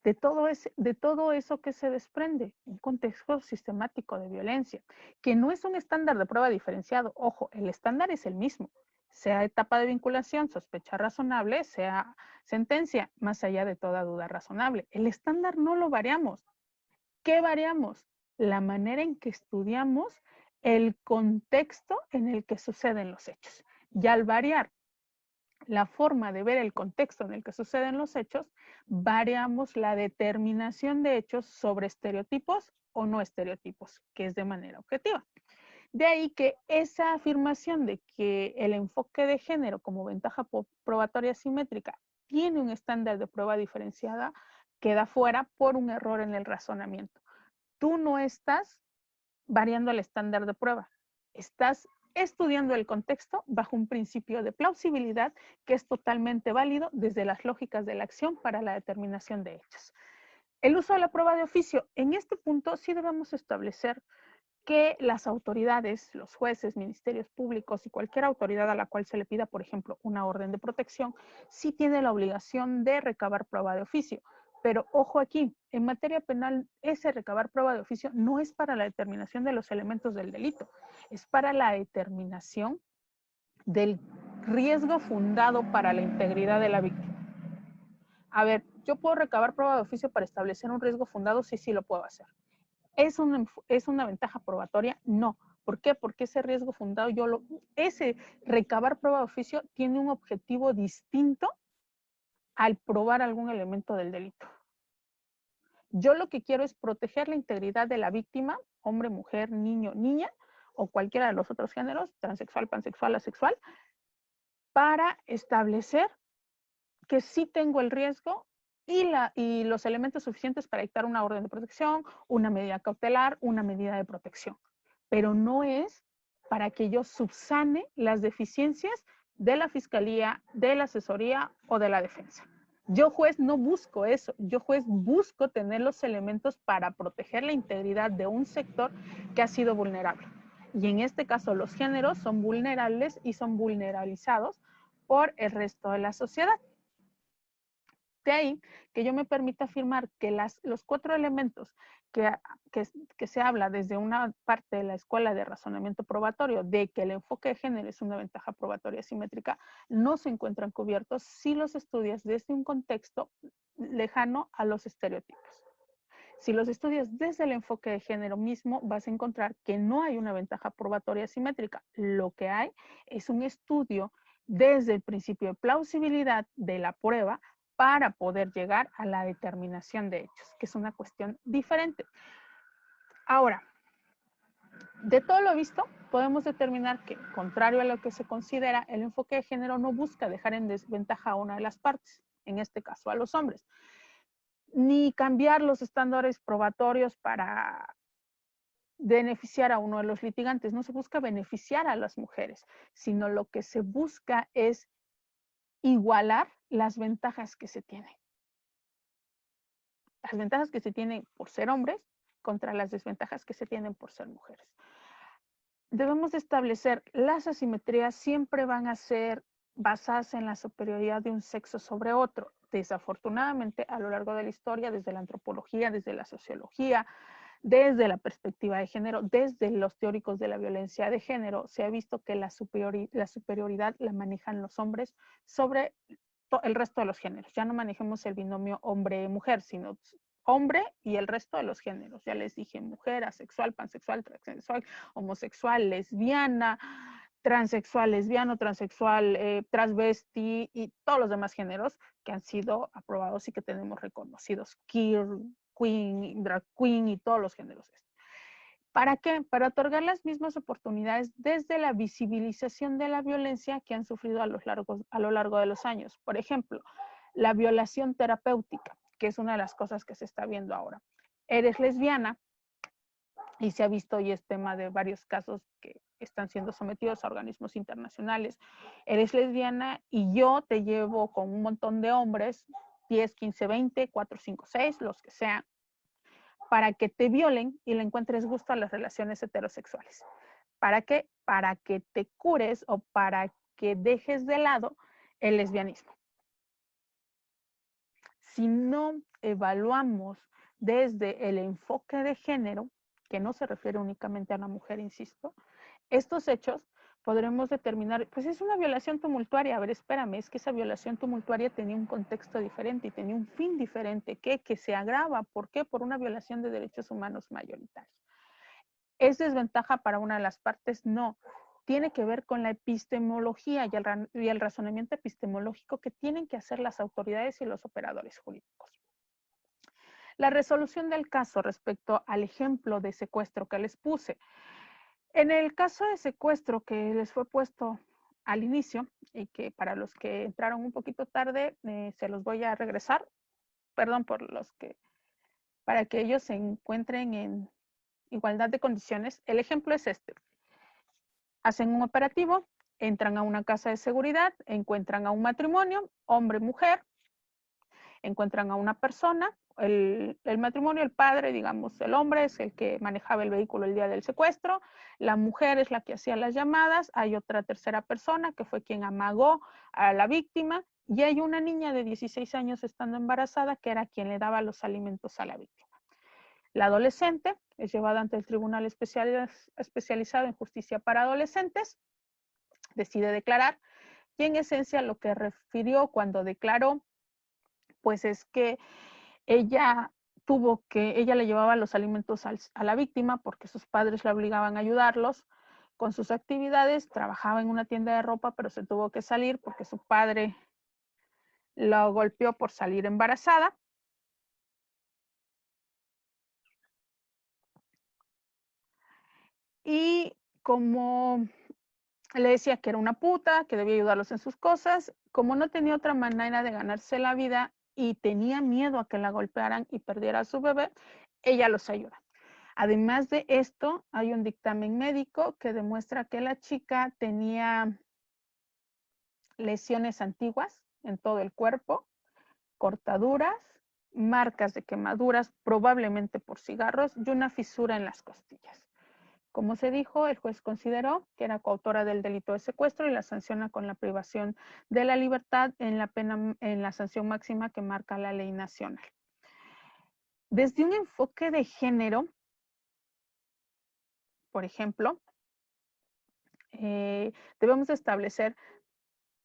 De todo eso que se desprende, un contexto sistemático de violencia, que no es un estándar de prueba diferenciado. Ojo, el estándar es el mismo, sea etapa de vinculación, sospecha razonable, sea sentencia, más allá de toda duda razonable. El estándar no lo variamos. ¿Qué variamos? La manera en que estudiamos el contexto en el que suceden los hechos. Y al variar la forma de ver el contexto en el que suceden los hechos, variamos la determinación de hechos sobre estereotipos o no estereotipos, que es de manera objetiva. De ahí que esa afirmación de que el enfoque de género como ventaja probatoria simétrica tiene un estándar de prueba diferenciada, queda fuera por un error en el razonamiento. Tú no estás variando el estándar de prueba, estás estudiando el contexto bajo un principio de plausibilidad que es totalmente válido desde las lógicas de la acción para la determinación de hechos. El uso de la prueba de oficio. En este punto sí debemos establecer que las autoridades, los jueces, ministerios públicos y cualquier autoridad a la cual se le pida, por ejemplo, una orden de protección, sí tiene la obligación de recabar prueba de oficio. Pero ojo aquí, en materia penal, ese recabar prueba de oficio no es para la determinación de los elementos del delito, es para la determinación del riesgo fundado para la integridad de la víctima. A ver, ¿Yo puedo recabar prueba de oficio para establecer un riesgo fundado? Sí, sí lo puedo hacer. ¿Es una ventaja probatoria? No. ¿Por qué? Porque ese riesgo fundado, ese recabar prueba de oficio tiene un objetivo distinto al probar algún elemento del delito. Yo lo que quiero es proteger la integridad de la víctima, hombre, mujer, niño, niña, o cualquiera de los otros géneros, transexual, pansexual, asexual, para establecer que sí tengo el riesgo y los elementos suficientes para dictar una orden de protección, una medida cautelar, una medida de protección. Pero no es para que yo subsane las deficiencias de la fiscalía, de la asesoría o de la defensa. Yo juez no busco eso, yo juez busco tener los elementos para proteger la integridad de un sector que ha sido vulnerable. Y en este caso los géneros son vulnerables y son vulnerabilizados por el resto de la sociedad. De ahí que yo me permita afirmar que los 4 elementos que se habla desde una parte de la escuela de razonamiento probatorio de que el enfoque de género es una ventaja probatoria simétrica, no se encuentran cubiertos si los estudias desde un contexto lejano a los estereotipos. Si los estudias desde el enfoque de género mismo, vas a encontrar que no hay una ventaja probatoria simétrica. Lo que hay es un estudio desde el principio de plausibilidad de la prueba para poder llegar a la determinación de hechos, que es una cuestión diferente. Ahora, de todo lo visto, podemos determinar que, contrario a lo que se considera, el enfoque de género no busca dejar en desventaja a una de las partes, en este caso a los hombres, ni cambiar los estándares probatorios para beneficiar a uno de los litigantes. No se busca beneficiar a las mujeres, sino lo que se busca es igualar las ventajas que se tienen. Las ventajas que se tienen por ser hombres contra las desventajas que se tienen por ser mujeres. Debemos establecer las asimetrías siempre van a ser basadas en la superioridad de un sexo sobre otro. Desafortunadamente, a lo largo de la historia, desde la antropología, desde la sociología, desde la perspectiva de género, desde los teóricos de la violencia de género, se ha visto que la superioridad la manejan los hombres sobre el resto de los géneros. Ya no manejemos el binomio hombre-mujer, sino hombre y el resto de los géneros. Ya les dije mujer, asexual, pansexual, transexual, homosexual, lesbiana, transexual, lesbiano, transexual, transvesti y todos los demás géneros que han sido aprobados y que tenemos reconocidos. Queer, queen, drag queen y todos los géneros. ¿Para qué? Para otorgar las mismas oportunidades desde la visibilización de la violencia que han sufrido a lo largo de los años. Por ejemplo, la violación terapéutica, que es una de las cosas que se está viendo ahora. Eres lesbiana y se ha visto y es tema de varios casos que están siendo sometidos a organismos internacionales. Eres lesbiana y yo te llevo con un montón de hombres, 10, 15, 20, 4, 5, 6, los que sean, para que te violen y le encuentres gusto a las relaciones heterosexuales. ¿Para qué? Para que te cures o para que dejes de lado el lesbianismo. Si no evaluamos desde el enfoque de género, que no se refiere únicamente a una mujer, insisto, estos hechos podremos determinar, pues es una violación tumultuaria. A ver, espérame, es que esa violación tumultuaria tenía un contexto diferente y tenía un fin diferente, que se agrava. ¿Por qué? Por una violación de derechos humanos mayoritarios. ¿Es desventaja para una de las partes? No. Tiene que ver con la epistemología y el razonamiento epistemológico que tienen que hacer las autoridades y los operadores jurídicos. La resolución del caso respecto al ejemplo de secuestro que les puse. En el caso de secuestro que les fue puesto al inicio y que para los que entraron un poquito tarde se los voy a regresar, perdón por los que, para que ellos se encuentren en igualdad de condiciones. El ejemplo es este. Hacen un operativo, entran a una casa de seguridad, encuentran a un matrimonio, hombre-mujer, encuentran a una persona, el matrimonio, el padre, digamos, el hombre es el que manejaba el vehículo el día del secuestro, la mujer es la que hacía las llamadas, hay otra tercera persona que fue quien amagó a la víctima y hay una niña de 16 años estando embarazada que era quien le daba los alimentos a la víctima. La adolescente es llevada ante el Tribunal Especializado en Justicia para Adolescentes, decide declarar y en esencia lo que refirió cuando declaró pues es que ella ella le llevaba los alimentos a la víctima porque sus padres la obligaban a ayudarlos con sus actividades, trabajaba en una tienda de ropa, pero se tuvo que salir porque su padre la golpeó por salir embarazada. Y como le decía que era una puta, que debía ayudarlos en sus cosas, como no tenía otra manera de ganarse la vida y tenía miedo a que la golpearan y perdiera a su bebé, ella los ayuda. Además de esto, hay un dictamen médico que demuestra que la chica tenía lesiones antiguas en todo el cuerpo, cortaduras, marcas de quemaduras, probablemente por cigarros, y una fisura en las costillas. Como se dijo, el juez consideró que era coautora del delito de secuestro y la sanciona con la privación de la libertad en la sanción máxima que marca la ley nacional. Desde un enfoque de género, por ejemplo, debemos establecer,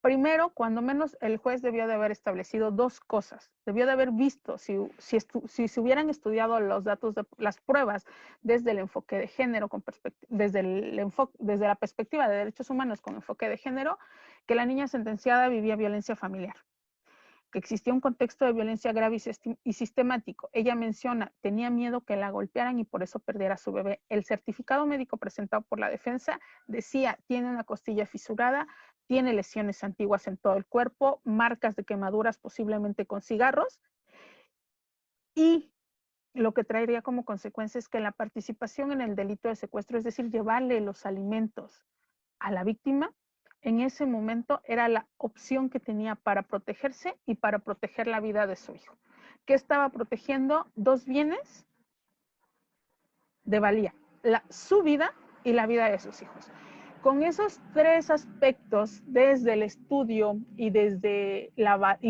primero, cuando menos el juez debió de haber establecido dos cosas. Debió de haber visto si se hubieran estudiado los datos de las pruebas desde el enfoque de género, desde la perspectiva de derechos humanos con enfoque de género, que la niña sentenciada vivía violencia familiar, que existía un contexto de violencia grave y sistemático. Ella menciona, tenía miedo que la golpearan y por eso perdiera a su bebé. El certificado médico presentado por la defensa decía, tiene una costilla fisurada, tiene lesiones antiguas en todo el cuerpo, marcas de quemaduras posiblemente con cigarros, y lo que traería como consecuencia es que la participación en el delito de secuestro, es decir, llevarle los alimentos a la víctima, en ese momento era la opción que tenía para protegerse y para proteger la vida de su hijo. ¿Qué estaba protegiendo? Dos bienes de valía, su vida y la vida de sus hijos. Con esos tres aspectos, desde el estudio y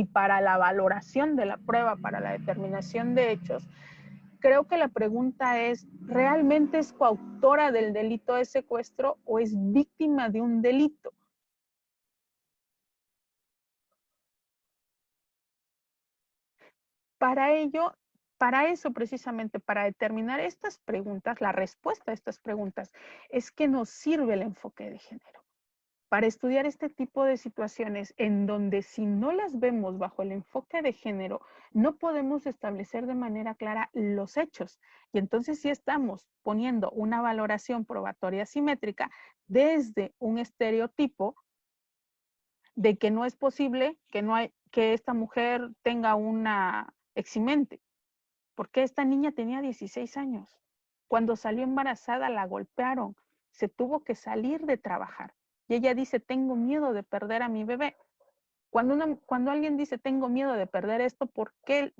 para la valoración de la prueba, para la determinación de hechos, creo que la pregunta es, ¿realmente es coautora del delito de secuestro o es víctima de un delito? Para ello, para eso precisamente, para determinar estas preguntas, la respuesta a estas preguntas, es que nos sirve el enfoque de género. Para estudiar este tipo de situaciones en donde si no las vemos bajo el enfoque de género, no podemos establecer de manera clara los hechos. Y entonces sí estamos poniendo una valoración probatoria simétrica desde un estereotipo de que no es posible que esta mujer tenga una eximente, porque esta niña tenía 16 años. Cuando salió embarazada la golpearon, se tuvo que salir de trabajar. Y ella dice, tengo miedo de perder a mi bebé. Cuando alguien dice, tengo miedo de perder esto, ¿por qué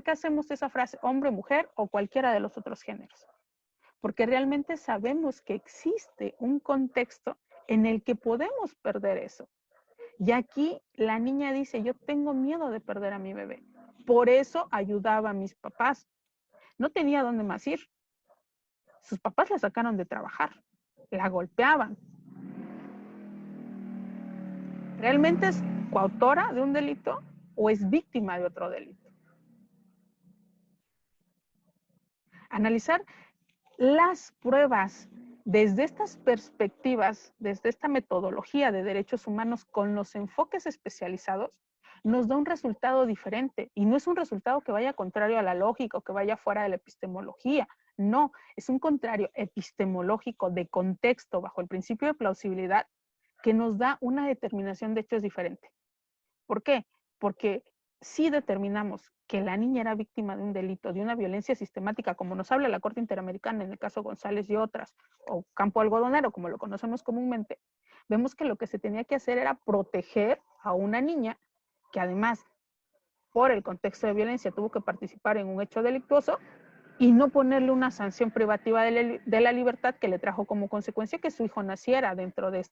hacemos esa frase, hombre, mujer o cualquiera de los otros géneros? Porque realmente sabemos que existe un contexto en el que podemos perder eso. Y aquí la niña dice, yo tengo miedo de perder a mi bebé. Por eso ayudaba a mis papás. No tenía dónde más ir. Sus papás la sacaron de trabajar. La golpeaban. ¿Realmente es coautora de un delito o es víctima de otro delito? Analizar las pruebas desde estas perspectivas, desde esta metodología de derechos humanos con los enfoques especializados, nos da un resultado diferente y no es un resultado que vaya contrario a la lógica o que vaya fuera de la epistemología. No, es un contrario epistemológico de contexto bajo el principio de plausibilidad que nos da una determinación de hechos diferente. ¿Por qué? Porque si determinamos que la niña era víctima de un delito, de una violencia sistemática, como nos habla la Corte Interamericana en el caso González y otras, o Campo Algodonero, como lo conocemos comúnmente, vemos que lo que se tenía que hacer era proteger a una niña que además, por el contexto de violencia, tuvo que participar en un hecho delictuoso y no ponerle una sanción privativa de la libertad que le trajo como consecuencia que su hijo naciera dentro de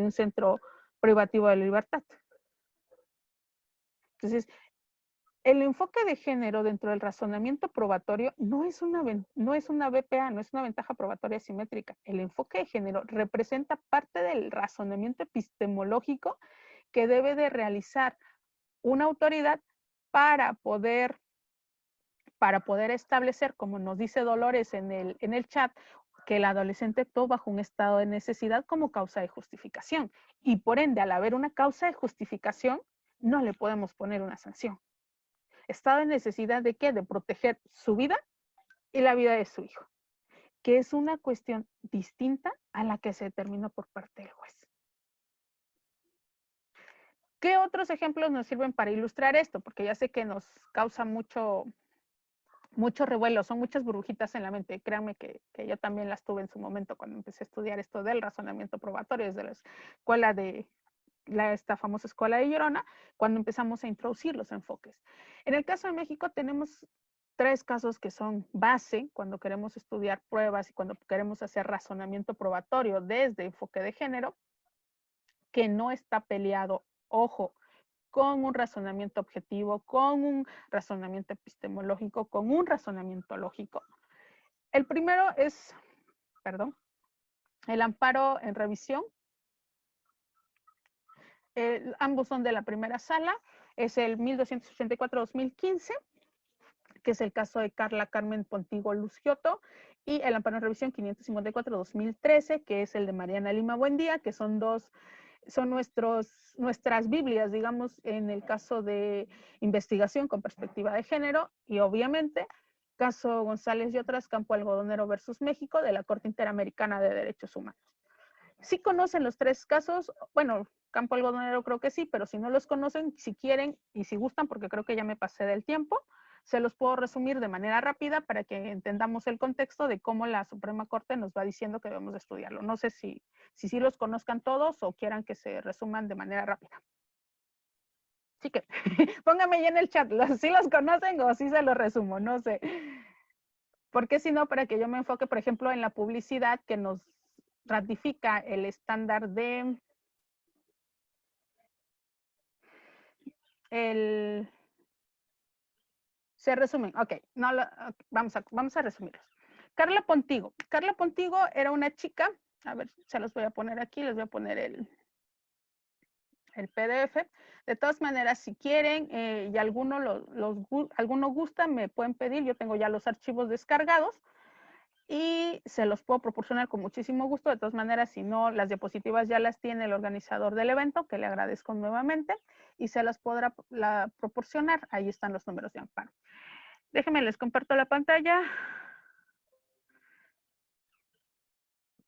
un centro privativo de la libertad. Entonces, el enfoque de género dentro del razonamiento probatorio no es una VPA, no es una ventaja probatoria simétrica. El enfoque de género representa parte del razonamiento epistemológico que debe de realizar una autoridad para poder establecer, como nos dice Dolores en el chat, que el adolescente actuó bajo un estado de necesidad como causa de justificación. Y por ende, al haber una causa de justificación, no le podemos poner una sanción. ¿Estado de necesidad de qué? De proteger su vida y la vida de su hijo, que es una cuestión distinta a la que se determinó por parte del juez. ¿Qué otros ejemplos nos sirven para ilustrar esto? Porque ya sé que nos causa mucho revuelo, son muchas burbujitas en la mente. Créanme que yo también las tuve en su momento cuando empecé a estudiar esto del razonamiento probatorio desde la escuela esta famosa escuela de Llorona, cuando empezamos a introducir los enfoques. En el caso de México tenemos 3 casos que son base cuando queremos estudiar pruebas y cuando queremos hacer razonamiento probatorio desde enfoque de género, que no está peleado, ojo, con un razonamiento objetivo, con un razonamiento epistemológico, con un razonamiento lógico. El primero es, el amparo en revisión. Ambos son de la primera sala, es el 1284-2015, que es el caso de Carla Carmen Pontigo Luciotto, y el amparo en revisión 554-2013, que es el de Mariana Lima Buendía, que son nuestras Biblias, digamos, en el caso de investigación con perspectiva de género, y obviamente caso González y otras, Campo Algodonero versus México, de la Corte Interamericana de Derechos Humanos. Si conocen los 3 casos, bueno, Campo Algodonero creo que sí, pero si no los conocen, si quieren y si gustan, porque creo que ya me pasé del tiempo, se los puedo resumir de manera rápida para que entendamos el contexto de cómo la Suprema Corte nos va diciendo que debemos de estudiarlo. No sé si los conozcan todos o quieran que se resuman de manera rápida. Así que pónganme ya en el chat, si los conocen o si se los resumo, no sé. Porque si no, para que yo me enfoque, por ejemplo, en la publicidad que nos ratifica el estándar de se resumen, ok, no, vamos a resumirlos. Carla Pontigo. Carla Pontigo era una chica, a ver, se los voy a poner aquí, les voy a poner el PDF. De todas maneras, si quieren y alguno gusta, me pueden pedir, yo tengo ya los archivos descargados y se los puedo proporcionar con muchísimo gusto. De todas maneras, si no, las diapositivas ya las tiene el organizador del evento, que le agradezco nuevamente, y se las podrá proporcionar. Ahí están los números de amparo. Déjenme, les comparto la pantalla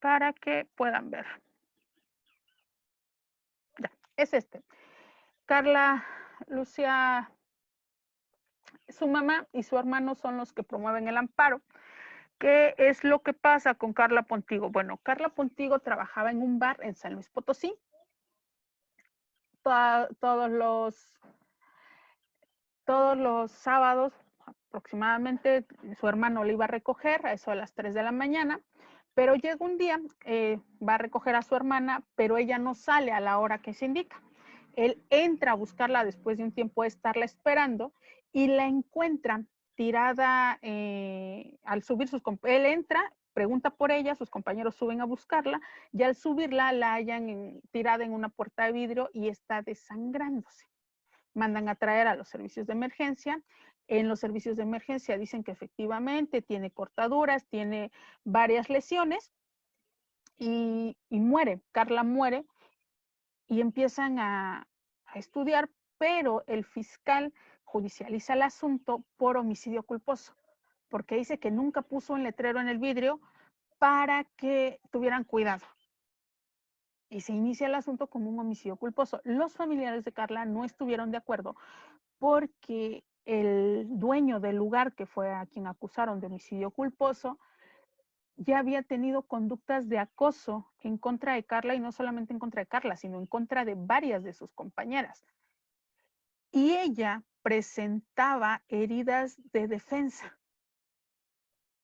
para que puedan ver. Ya, es este. Carla Lucia, su mamá y su hermano son los que promueven el amparo. ¿Qué es lo que pasa con Carla Pontigo? Bueno, Carla Pontigo trabajaba en un bar en San Luis Potosí. Todos los sábados aproximadamente su hermano le iba a recoger a eso a las 3 de la mañana, pero llega un día, va a recoger a su hermana, pero ella no sale a la hora que se indica. Él entra a buscarla después de un tiempo de estarla esperando y la encuentra tirada al subir él entra, pregunta por ella, sus compañeros suben a buscarla y al subirla la hallan tirada en una puerta de vidrio y está desangrándose. Mandan a traer a los servicios de emergencia. En los servicios de emergencia dicen que efectivamente tiene cortaduras, tiene varias lesiones y muere. Carla muere y empiezan a estudiar, pero el fiscal judicializa el asunto por homicidio culposo, porque dice que nunca puso un letrero en el vidrio para que tuvieran cuidado. Y se inicia el asunto como un homicidio culposo. Los familiares de Carla no estuvieron de acuerdo porque el dueño del lugar, que fue a quien acusaron de homicidio culposo, ya había tenido conductas de acoso en contra de Carla, y no solamente en contra de Carla, sino en contra de varias de sus compañeras. Y ella presentaba heridas de defensa.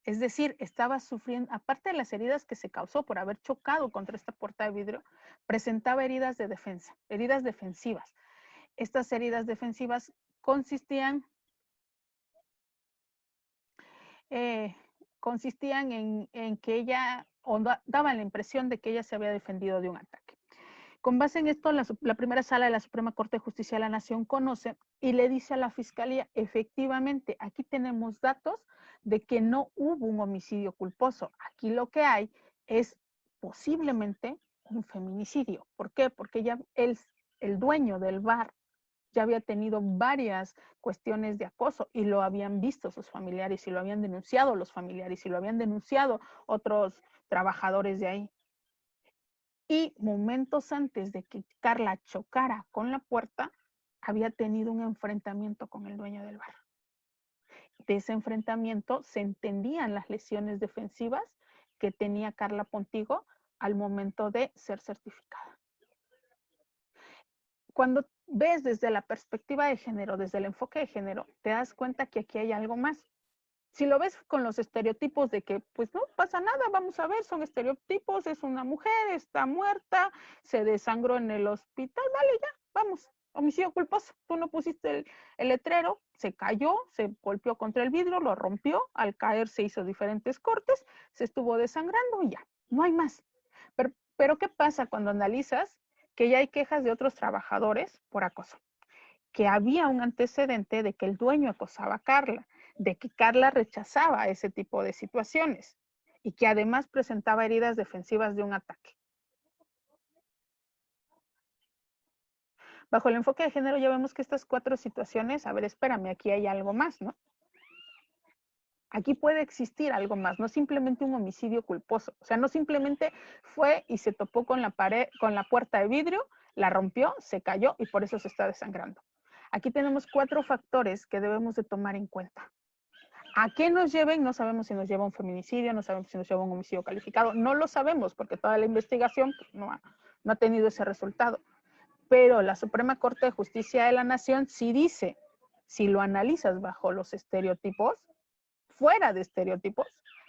Es decir, estaba sufriendo, aparte de las heridas que se causó por haber chocado contra esta puerta de vidrio, presentaba heridas de defensa, heridas defensivas. Estas heridas defensivas consistían en que ella, o daban la impresión de que ella se había defendido de un ataque. Con base en esto, la primera sala de la Suprema Corte de Justicia de la Nación conoce y le dice a la Fiscalía, efectivamente, aquí tenemos datos de que no hubo un homicidio culposo. Aquí lo que hay es posiblemente un feminicidio. ¿Por qué? Porque ya el dueño del bar ya había tenido varias cuestiones de acoso y lo habían visto sus familiares y lo habían denunciado los familiares y lo habían denunciado otros trabajadores de ahí. Y momentos antes de que Carla chocara con la puerta, había tenido un enfrentamiento con el dueño del bar. De ese enfrentamiento se entendían las lesiones defensivas que tenía Carla Pontigo al momento de ser certificada. Cuando ves desde la perspectiva de género, desde el enfoque de género, te das cuenta que aquí hay algo más. Si lo ves con los estereotipos de que, pues no pasa nada, vamos a ver, son estereotipos, es una mujer, está muerta, se desangró en el hospital, vale, ya, vamos, homicidio culposo. Tú no pusiste el letrero, se cayó, se golpeó contra el vidrio, lo rompió, al caer se hizo diferentes cortes, se estuvo desangrando y ya, no hay más. Pero ¿qué pasa cuando analizas que ya hay quejas de otros trabajadores por acoso? Que había un antecedente de que el dueño acosaba a Carla, de que Carla rechazaba ese tipo de situaciones y que además presentaba heridas defensivas de un ataque. Bajo el enfoque de género ya vemos que estas 4 situaciones, a ver, espérame, aquí hay algo más, ¿no? Aquí puede existir algo más, no simplemente un homicidio culposo. O sea, no simplemente fue y se topó con la pared, con la puerta de vidrio, la rompió, se cayó y por eso se está desangrando. Aquí tenemos 4 factores que debemos de tomar en cuenta. ¿A qué nos lleven? No sabemos si nos lleva un feminicidio, no sabemos si nos lleva un homicidio calificado, no lo sabemos porque toda la investigación pues, no ha tenido ese resultado. Pero la Suprema Corte de Justicia de la Nación sí dice, si lo analizas bajo los estereotipos, fuera de estereotipos,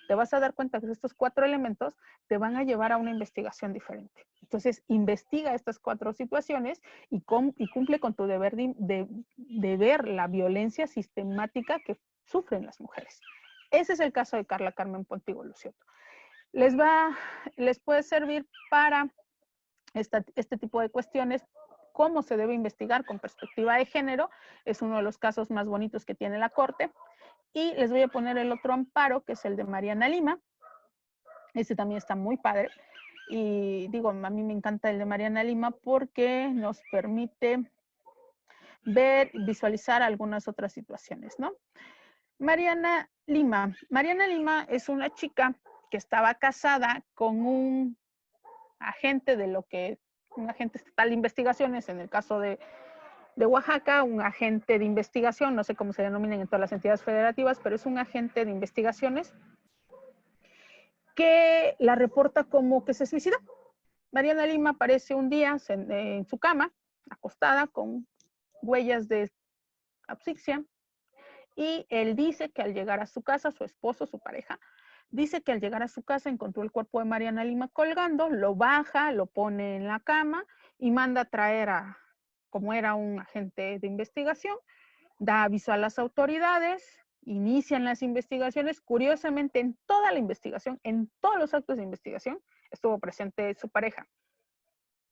te vas a dar cuenta que estos 4 elementos te van a llevar a una investigación diferente. Entonces, investiga estas 4 situaciones y cumple con tu deber de ver la violencia sistemática que sufren las mujeres. Ese es el caso de Carla Carmen Pontigo Lucioto. Les puede servir para este tipo de cuestiones, cómo se debe investigar con perspectiva de género, es uno de los casos más bonitos que tiene la Corte. Y les voy a poner el otro amparo, que es el de Mariana Lima. Este también está muy padre. Y digo, a mí me encanta el de Mariana Lima porque nos permite ver, visualizar algunas otras situaciones, ¿no? Mariana Lima. Mariana Lima es una chica que estaba casada con un agente un agente estatal de investigaciones, en el caso de Oaxaca, un agente de investigación, no sé cómo se denominan en todas las entidades federativas, pero es un agente de investigaciones que la reporta como que se suicidó. Mariana Lima aparece un día en su cama, acostada, con huellas de asfixia, y él dice que al llegar a su casa, su esposo, su pareja, dice que al llegar a su casa encontró el cuerpo de Mariana Lima colgando, lo baja, lo pone en la cama y manda a traer como era un agente de investigación, da aviso a las autoridades, inician las investigaciones. Curiosamente, en toda la investigación, en todos los actos de investigación, estuvo presente su pareja,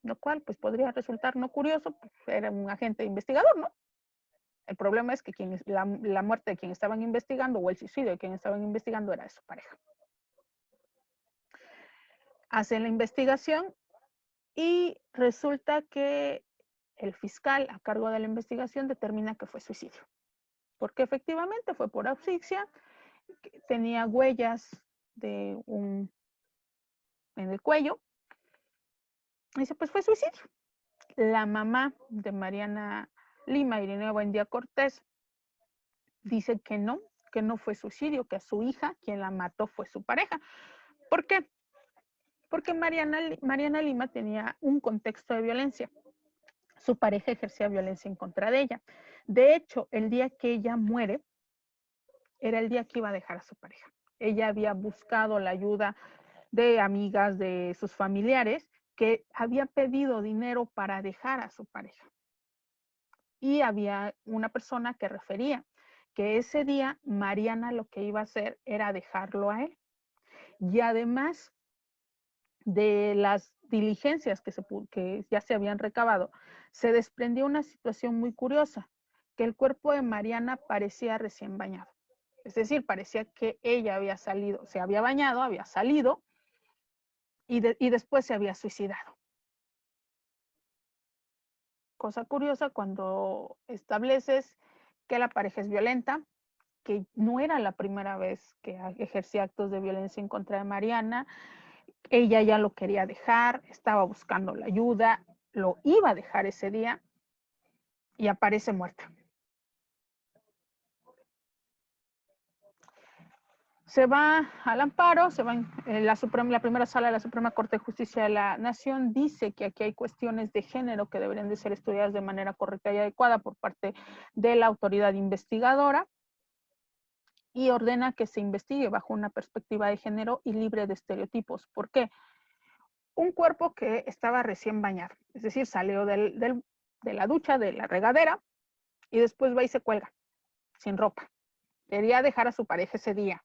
lo cual pues podría resultar no curioso, pues, era un agente investigador, ¿no? El problema es que la muerte de quien estaban investigando o el suicidio de quien estaban investigando era de su pareja. Hacen la investigación y resulta que el fiscal a cargo de la investigación determina que fue suicidio. Porque efectivamente fue por asfixia, tenía huellas en el cuello. Y dice, pues fue suicidio. La mamá de Mariana Lima, Irineo Buendía Cortés, dice que no fue suicidio, que a su hija quien la mató fue su pareja. ¿Por qué? Porque Mariana Lima tenía un contexto de violencia. Su pareja ejercía violencia en contra de ella. De hecho, el día que ella muere, era el día que iba a dejar a su pareja. Ella había buscado la ayuda de amigas, de sus familiares, que había pedido dinero para dejar a su pareja. Y había una persona que refería que ese día Mariana lo que iba a hacer era dejarlo a él. Y además de las diligencias que ya se habían recabado, se desprendió una situación muy curiosa, que el cuerpo de Mariana parecía recién bañado. Es decir, parecía que ella había salido, se había bañado, había salido y después se había suicidado. Cosa curiosa cuando estableces que la pareja es violenta, que no era la primera vez que ejercía actos de violencia en contra de Mariana, ella ya lo quería dejar, estaba buscando la ayuda, lo iba a dejar ese día y aparece muerta. Se va al amparo, se va en la primera sala de la Suprema Corte de Justicia de la Nación, dice que aquí hay cuestiones de género que deberían de ser estudiadas de manera correcta y adecuada por parte de la autoridad investigadora y ordena que se investigue bajo una perspectiva de género y libre de estereotipos. ¿Por qué? Un cuerpo que estaba recién bañado, es decir, salió de la ducha, de la regadera, y después va y se cuelga, sin ropa. Quería dejar a su pareja ese día.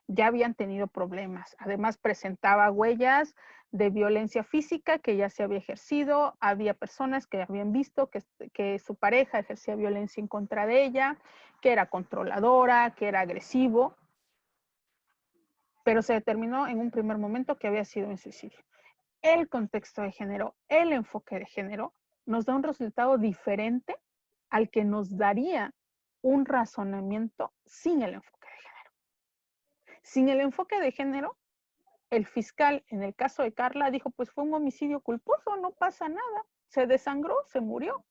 Ya habían tenido problemas. Además, presentaba huellas de violencia física que ya se había ejercido. Había personas que habían visto que su pareja ejercía violencia en contra de ella, que era controladora, que era agresivo. Pero se determinó en un primer momento que había sido un suicidio. El contexto de género, el enfoque de género, nos da un resultado diferente al que nos daría un razonamiento sin el enfoque de género. Sin el enfoque de género, el fiscal, en el caso de Carla, dijo, pues fue un homicidio culposo, no pasa nada, se desangró, se murió.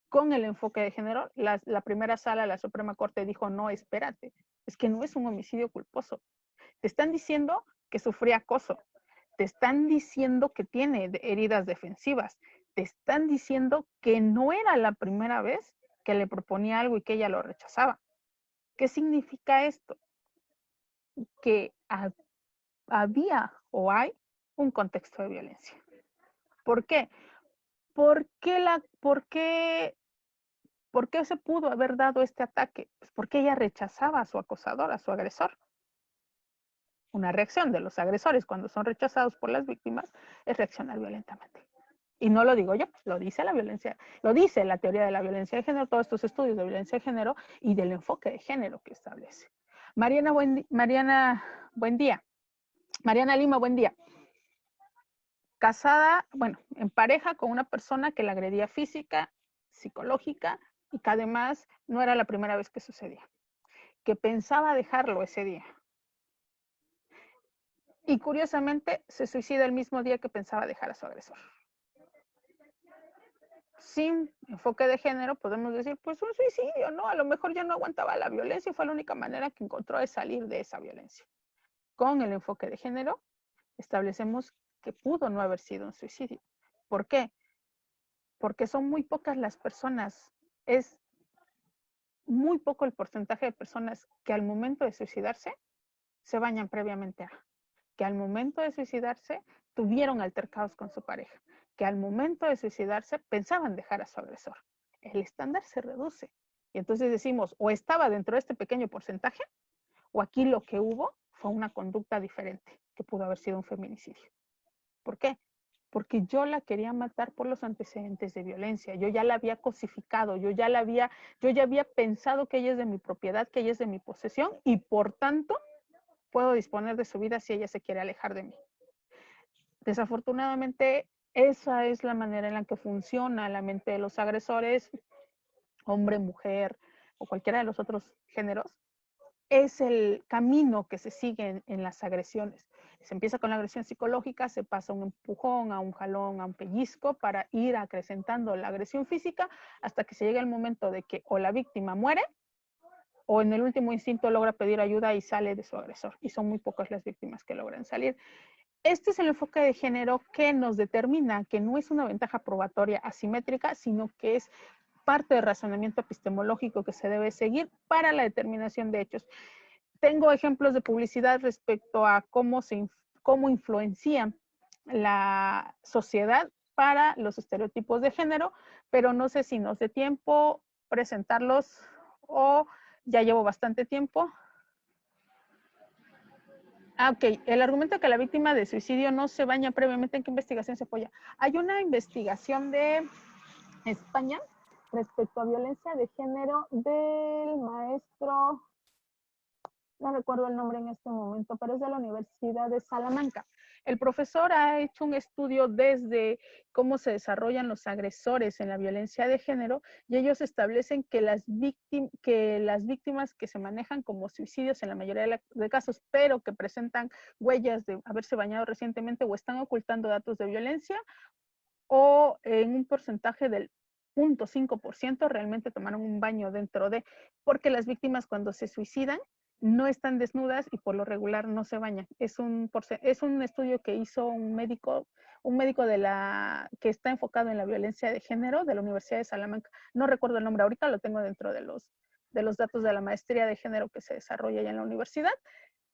Con el enfoque de género, la primera sala de la Suprema Corte dijo, no, espérate, es que no es un homicidio culposo. Te están diciendo que sufría acoso, te están diciendo que tiene heridas defensivas, te están diciendo que no era la primera vez que le proponía algo y que ella lo rechazaba. ¿Qué significa esto? Que había o hay un contexto de violencia. ¿Por qué? ¿Por qué se pudo haber dado este ataque? Pues porque ella rechazaba a su acosador, a su agresor. Una reacción de los agresores cuando son rechazados por las víctimas es reaccionar violentamente. Y no lo digo yo, lo dice la violencia, lo dice la teoría de la violencia de género, todos estos estudios de violencia de género y del enfoque de género que establece. Mariana, buen día. Mariana Lima, buen día. Casada, bueno, en pareja con una persona que la agredía física, psicológica y que además no era la primera vez que sucedía, que pensaba dejarlo ese día. Y curiosamente se suicida el mismo día que pensaba dejar a su agresor. Sin enfoque de género podemos decir, pues un suicidio, ¿no? A lo mejor ya no aguantaba la violencia y fue la única manera que encontró de salir de esa violencia. Con el enfoque de género establecemos que pudo no haber sido un suicidio. ¿Por qué? Porque son muy pocas las personas, es muy poco el porcentaje de personas que al momento de suicidarse se bañan previamente a, que al momento de suicidarse tuvieron altercados con su pareja, que al momento de suicidarse pensaban dejar a su agresor. El estándar se reduce. Y entonces decimos, o estaba dentro de este pequeño porcentaje, o aquí lo que hubo fue una conducta diferente, que pudo haber sido un feminicidio. ¿Por qué? Porque yo la quería matar por los antecedentes de violencia, yo ya la había cosificado, yo ya había pensado que ella es de mi propiedad, que ella es de mi posesión y por tanto puedo disponer de su vida si ella se quiere alejar de mí. Desafortunadamente, esa es la manera en la que funciona la mente de los agresores, hombre, mujer o cualquiera de los otros géneros. Es el camino que se sigue en las agresiones. Se empieza con la agresión psicológica, se pasa a un empujón, a un jalón, a un pellizco para ir acrecentando la agresión física hasta que se llega el momento de que o la víctima muere o en el último instinto logra pedir ayuda y sale de su agresor. Y son muy pocas las víctimas que logran salir. Este es el enfoque de género que nos determina que no es una ventaja probatoria asimétrica, sino que es parte del razonamiento epistemológico que se debe seguir para la determinación de hechos. Tengo ejemplos de publicidad respecto a cómo influencia la sociedad para los estereotipos de género, pero no sé si nos dé tiempo presentarlos o ya llevo bastante tiempo. Ok. El argumento de que la víctima de suicidio no se baña previamente, ¿en qué investigación se apoya? Hay una investigación de España respecto a violencia de género del maestro, no recuerdo el nombre en este momento, pero es de la Universidad de Salamanca. El profesor ha hecho un estudio desde cómo se desarrollan los agresores en la violencia de género y ellos establecen que las víctimas que se manejan como suicidios en la mayoría de casos, pero que presentan huellas de haberse bañado recientemente o están ocultando datos de violencia, o en un porcentaje del 0.5% realmente tomaron un baño dentro de, porque las víctimas cuando se suicidan no están desnudas y por lo regular no se bañan. Es un estudio que hizo un médico que está enfocado en la violencia de género de la Universidad de Salamanca. No recuerdo el nombre ahorita, lo tengo dentro de los datos de la maestría de género que se desarrolla ya en la universidad,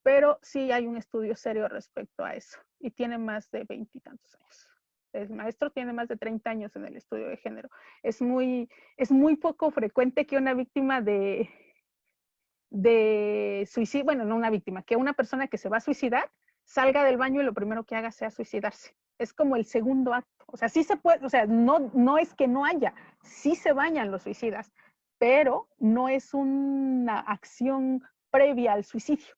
pero sí hay un estudio serio respecto a eso y tiene más de 20 y tantos años. El maestro tiene más de 30 años en el estudio de género. Es muy poco frecuente que una víctima de suicidio, bueno, no una víctima, que una persona que se va a suicidar salga del baño y lo primero que haga sea suicidarse. Es como el segundo acto. O sea, sí se puede, o sea, no es que no haya, sí se bañan los suicidas, pero no es una acción previa al suicidio.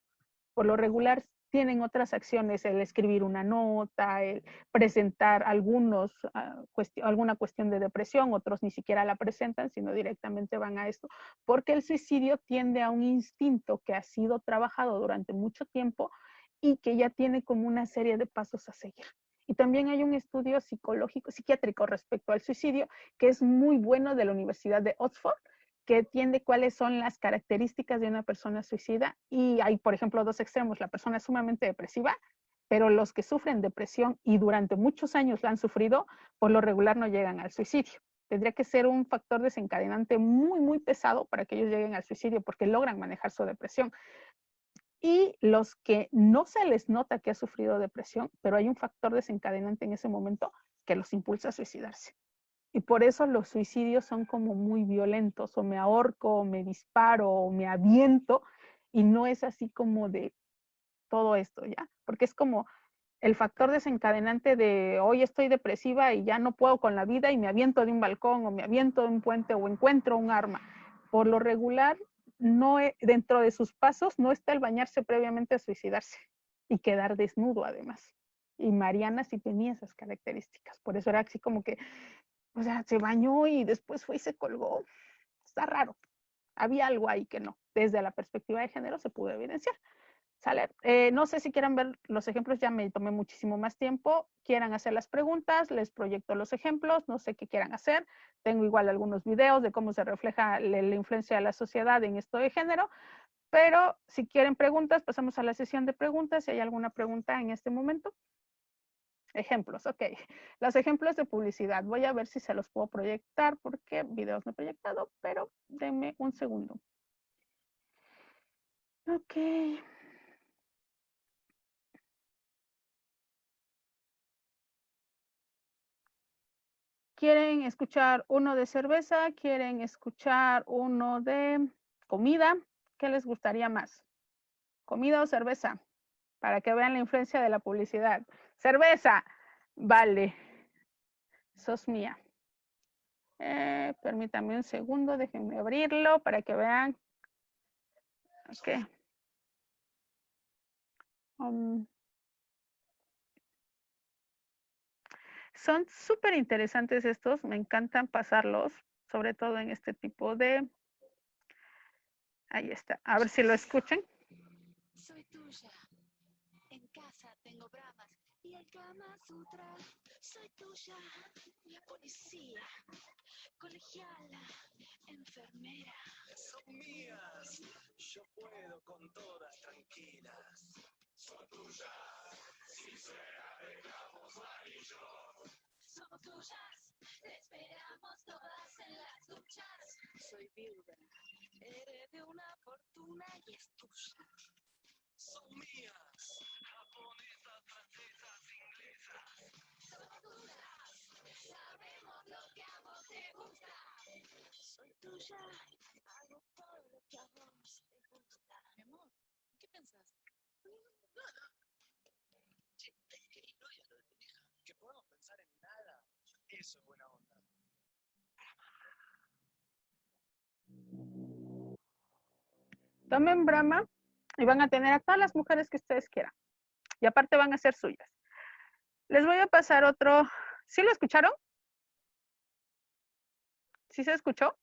Por lo regular tienen otras acciones, el escribir una nota, el presentar alguna cuestión de depresión, otros ni siquiera la presentan, sino directamente van a esto, porque el suicidio tiende a un instinto que ha sido trabajado durante mucho tiempo y que ya tiene como una serie de pasos a seguir. Y también hay un estudio psiquiátrico respecto al suicidio que es muy bueno de la Universidad de Oxford, que entiende cuáles son las características de una persona suicida y hay, por ejemplo, dos extremos, la persona es sumamente depresiva, pero los que sufren depresión y durante muchos años la han sufrido, por lo regular no llegan al suicidio. Tendría que ser un factor desencadenante muy, muy pesado para que ellos lleguen al suicidio porque logran manejar su depresión. Y los que no se les nota que ha sufrido depresión, pero hay un factor desencadenante en ese momento que los impulsa a suicidarse. Y por eso los suicidios son como muy violentos, o me ahorco, o me disparo, o me aviento, y no es así como de todo esto, ¿ya? Porque es como el factor desencadenante de hoy estoy depresiva y ya no puedo con la vida y me aviento de un balcón, o me aviento de un puente, o encuentro un arma. Por lo regular, dentro de sus pasos no está el bañarse previamente a suicidarse y quedar desnudo además. Y Mariana sí tenía esas características, por eso era así como que o sea, se bañó y después fue y se colgó. Está raro. Había algo ahí que no. Desde la perspectiva de género se pudo evidenciar. ¿Sale? No sé si quieran ver los ejemplos, ya me tomé muchísimo más tiempo. Quieran hacer las preguntas, les proyecto los ejemplos, no sé qué quieran hacer. Tengo igual algunos videos de cómo se refleja la influencia de la sociedad en esto de género, pero si quieren preguntas, pasamos a la sesión de preguntas. Si hay alguna pregunta en este momento. Ejemplos, ok. Los ejemplos de publicidad. Voy a ver si se los puedo proyectar porque videos no he proyectado, pero denme un segundo. Ok. ¿Quieren escuchar uno de cerveza? ¿Quieren escuchar uno de comida? ¿Qué les gustaría más? ¿Comida o cerveza? Para que vean la influencia de la publicidad. Cerveza. Vale. Sos mía. Permítanme un segundo, déjenme abrirlo para que vean. Ok. Son súper interesantes estos, me encantan pasarlos, sobre todo en este tipo de... Ahí está, a ver si lo escuchan. Soy tuya, en casa tengo bramas y el Kama Sutra. Soy tuya, policía, colegiala, enfermera. Son mías, yo puedo con todas tranquilas. Son tuyas, si se arreglamos amarillo. Somos tuyas, te esperamos todas en las duchas. Soy viuda, heredé una fortuna y es tuya. Son mías, japonesas, francesas, inglesas. Somos tuyas, sabemos lo que a vos te gusta. Soy tuya, hago todo lo que a vos te gusta. Mi amor, ¿qué pensás? Che, ¿y novia lo de tu hija? Que podemos pensar en nada. Eso es buena onda. Tomen Brahma y van a tener a todas las mujeres que ustedes quieran. Y aparte van a ser suyas. Les voy a pasar otro. ¿Sí lo escucharon? ¿Sí se escuchó?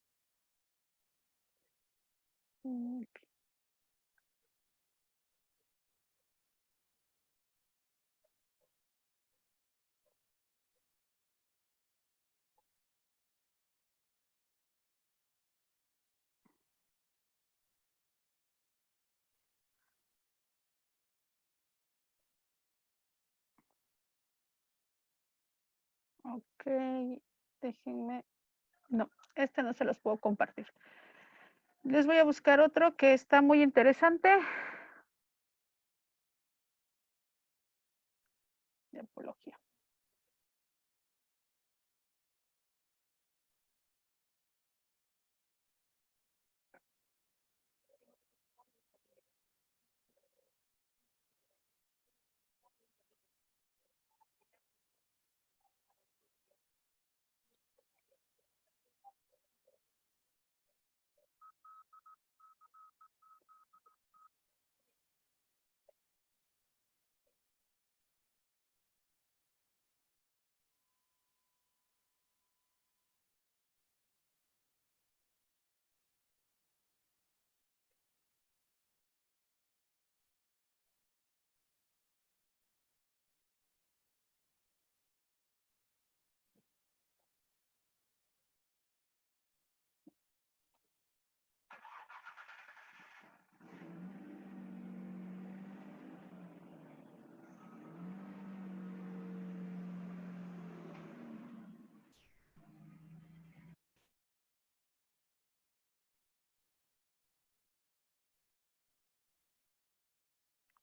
Ok, déjenme. No, este no se los puedo compartir. Les voy a buscar otro que está muy interesante. De apología.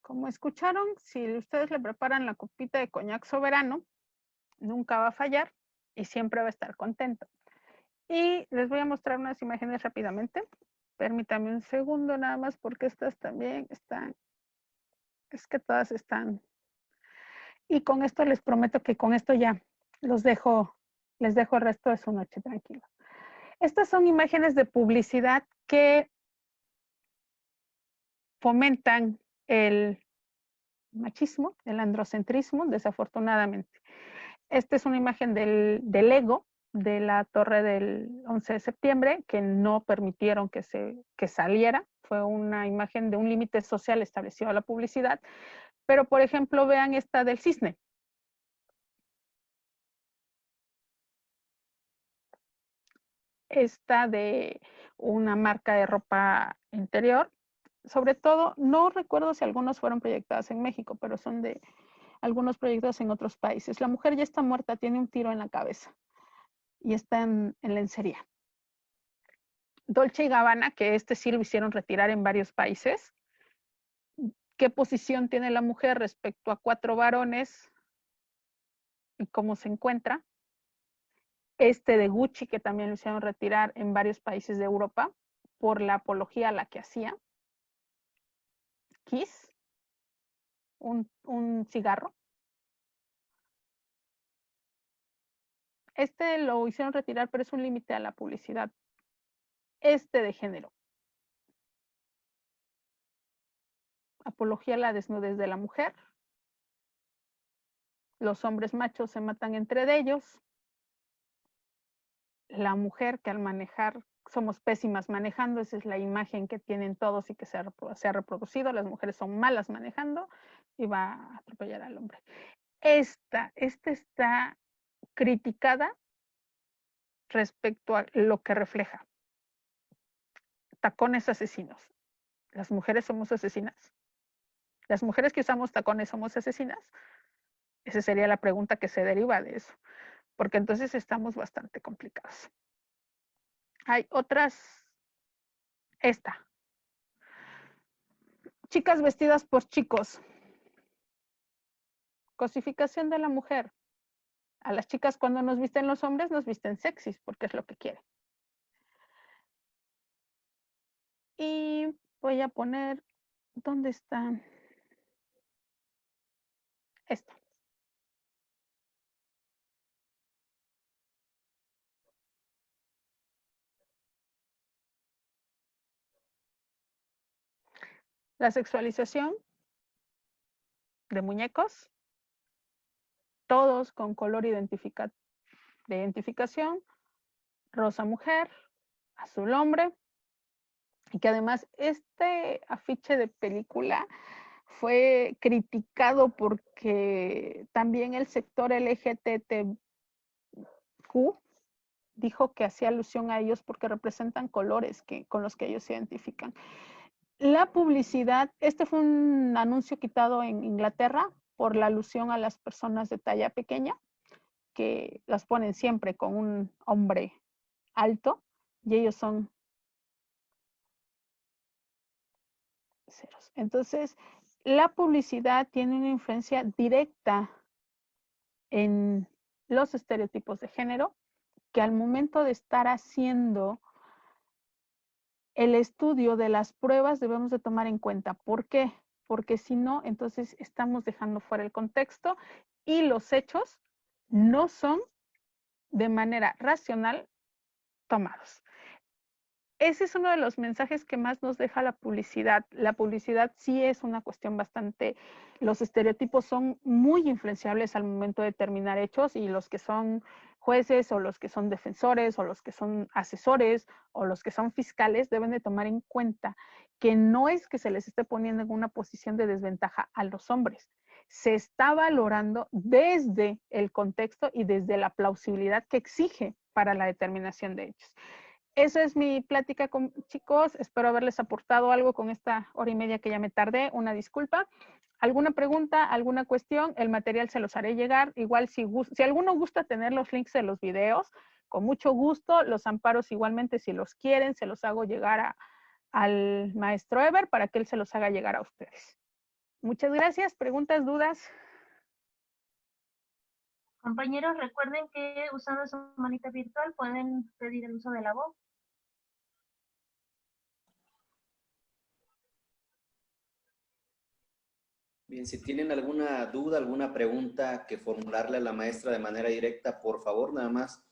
Como escucharon, si ustedes le preparan la copita de coñac soberano, nunca va a fallar y siempre va a estar contento. Y les voy a mostrar unas imágenes rápidamente. Permítame un segundo nada más porque estas también están, es que todas están. Y con esto les prometo que con esto ya les dejo el resto de su noche tranquilo. Estas son imágenes de publicidad que fomentan el machismo, el androcentrismo, desafortunadamente. Esta es una imagen del Lego, de la torre del 11 de septiembre, que no permitieron que saliera. Fue una imagen de un límite social establecido a la publicidad. Pero, por ejemplo, vean esta del cisne. Esta de una marca de ropa interior. Sobre todo, no recuerdo si algunos fueron proyectados en México, pero son de algunos proyectados en otros países. La mujer ya está muerta, tiene un tiro en la cabeza y está en lencería. Dolce & Gabbana, que este sí lo hicieron retirar en varios países. ¿Qué posición tiene la mujer respecto a 4 varones y cómo se encuentra? Este de Gucci, que también lo hicieron retirar en varios países de Europa por la apología a la que hacía. Kiss, un cigarro. Este lo hicieron retirar, pero es un límite a la publicidad. Este de género. Apología a la desnudez de la mujer. Los hombres machos se matan entre ellos. La mujer que al manejar, somos pésimas manejando, esa es la imagen que tienen todos y que se ha reproducido. Las mujeres son malas manejando y va a atropellar al hombre. Esta está criticada respecto a lo que refleja. Tacones asesinos. ¿Las mujeres somos asesinas? ¿Las mujeres que usamos tacones somos asesinas? Esa sería la pregunta que se deriva de eso, porque entonces estamos bastante complicados. Hay otras. Esta. Chicas vestidas por chicos. Cosificación de la mujer. A las chicas cuando nos visten los hombres nos visten sexys porque es lo que quieren. Y voy a poner, ¿dónde están? Esto. La sexualización de muñecos, todos con color de identificación, rosa mujer, azul hombre, y que además este afiche de película fue criticado porque también el sector LGTBQ dijo que hacía alusión a ellos porque representan colores con los que ellos se identifican. La publicidad, este fue un anuncio quitado en Inglaterra por la alusión a las personas de talla pequeña, que las ponen siempre con un hombre alto y ellos son ceros. Entonces, la publicidad tiene una influencia directa en los estereotipos de género que al momento de estar haciendo el estudio de las pruebas debemos de tomar en cuenta. ¿Por qué? Porque si no, entonces estamos dejando fuera el contexto y los hechos no son de manera racional tomados. Ese es uno de los mensajes que más nos deja la publicidad. La publicidad sí es una cuestión bastante, los estereotipos son muy influenciables al momento de determinar hechos y los que son jueces o los que son defensores o los que son asesores o los que son fiscales deben de tomar en cuenta que no es que se les esté poniendo en una posición de desventaja a los hombres. Se está valorando desde el contexto y desde la plausibilidad que exige para la determinación de hechos. Esa es mi plática con chicos. Espero haberles aportado algo con esta hora y media que ya me tardé. Una disculpa. ¿Alguna pregunta, alguna cuestión? El material se los haré llegar. Igual si alguno gusta tener los links de los videos, con mucho gusto. Los amparos igualmente si los quieren, se los hago llegar al maestro Ever para que él se los haga llegar a ustedes. Muchas gracias. ¿Preguntas, dudas? Compañeros, recuerden que usando su manita virtual pueden pedir el uso de la voz. Bien, si tienen alguna duda, alguna pregunta que formularle a la maestra de manera directa, por favor, nada más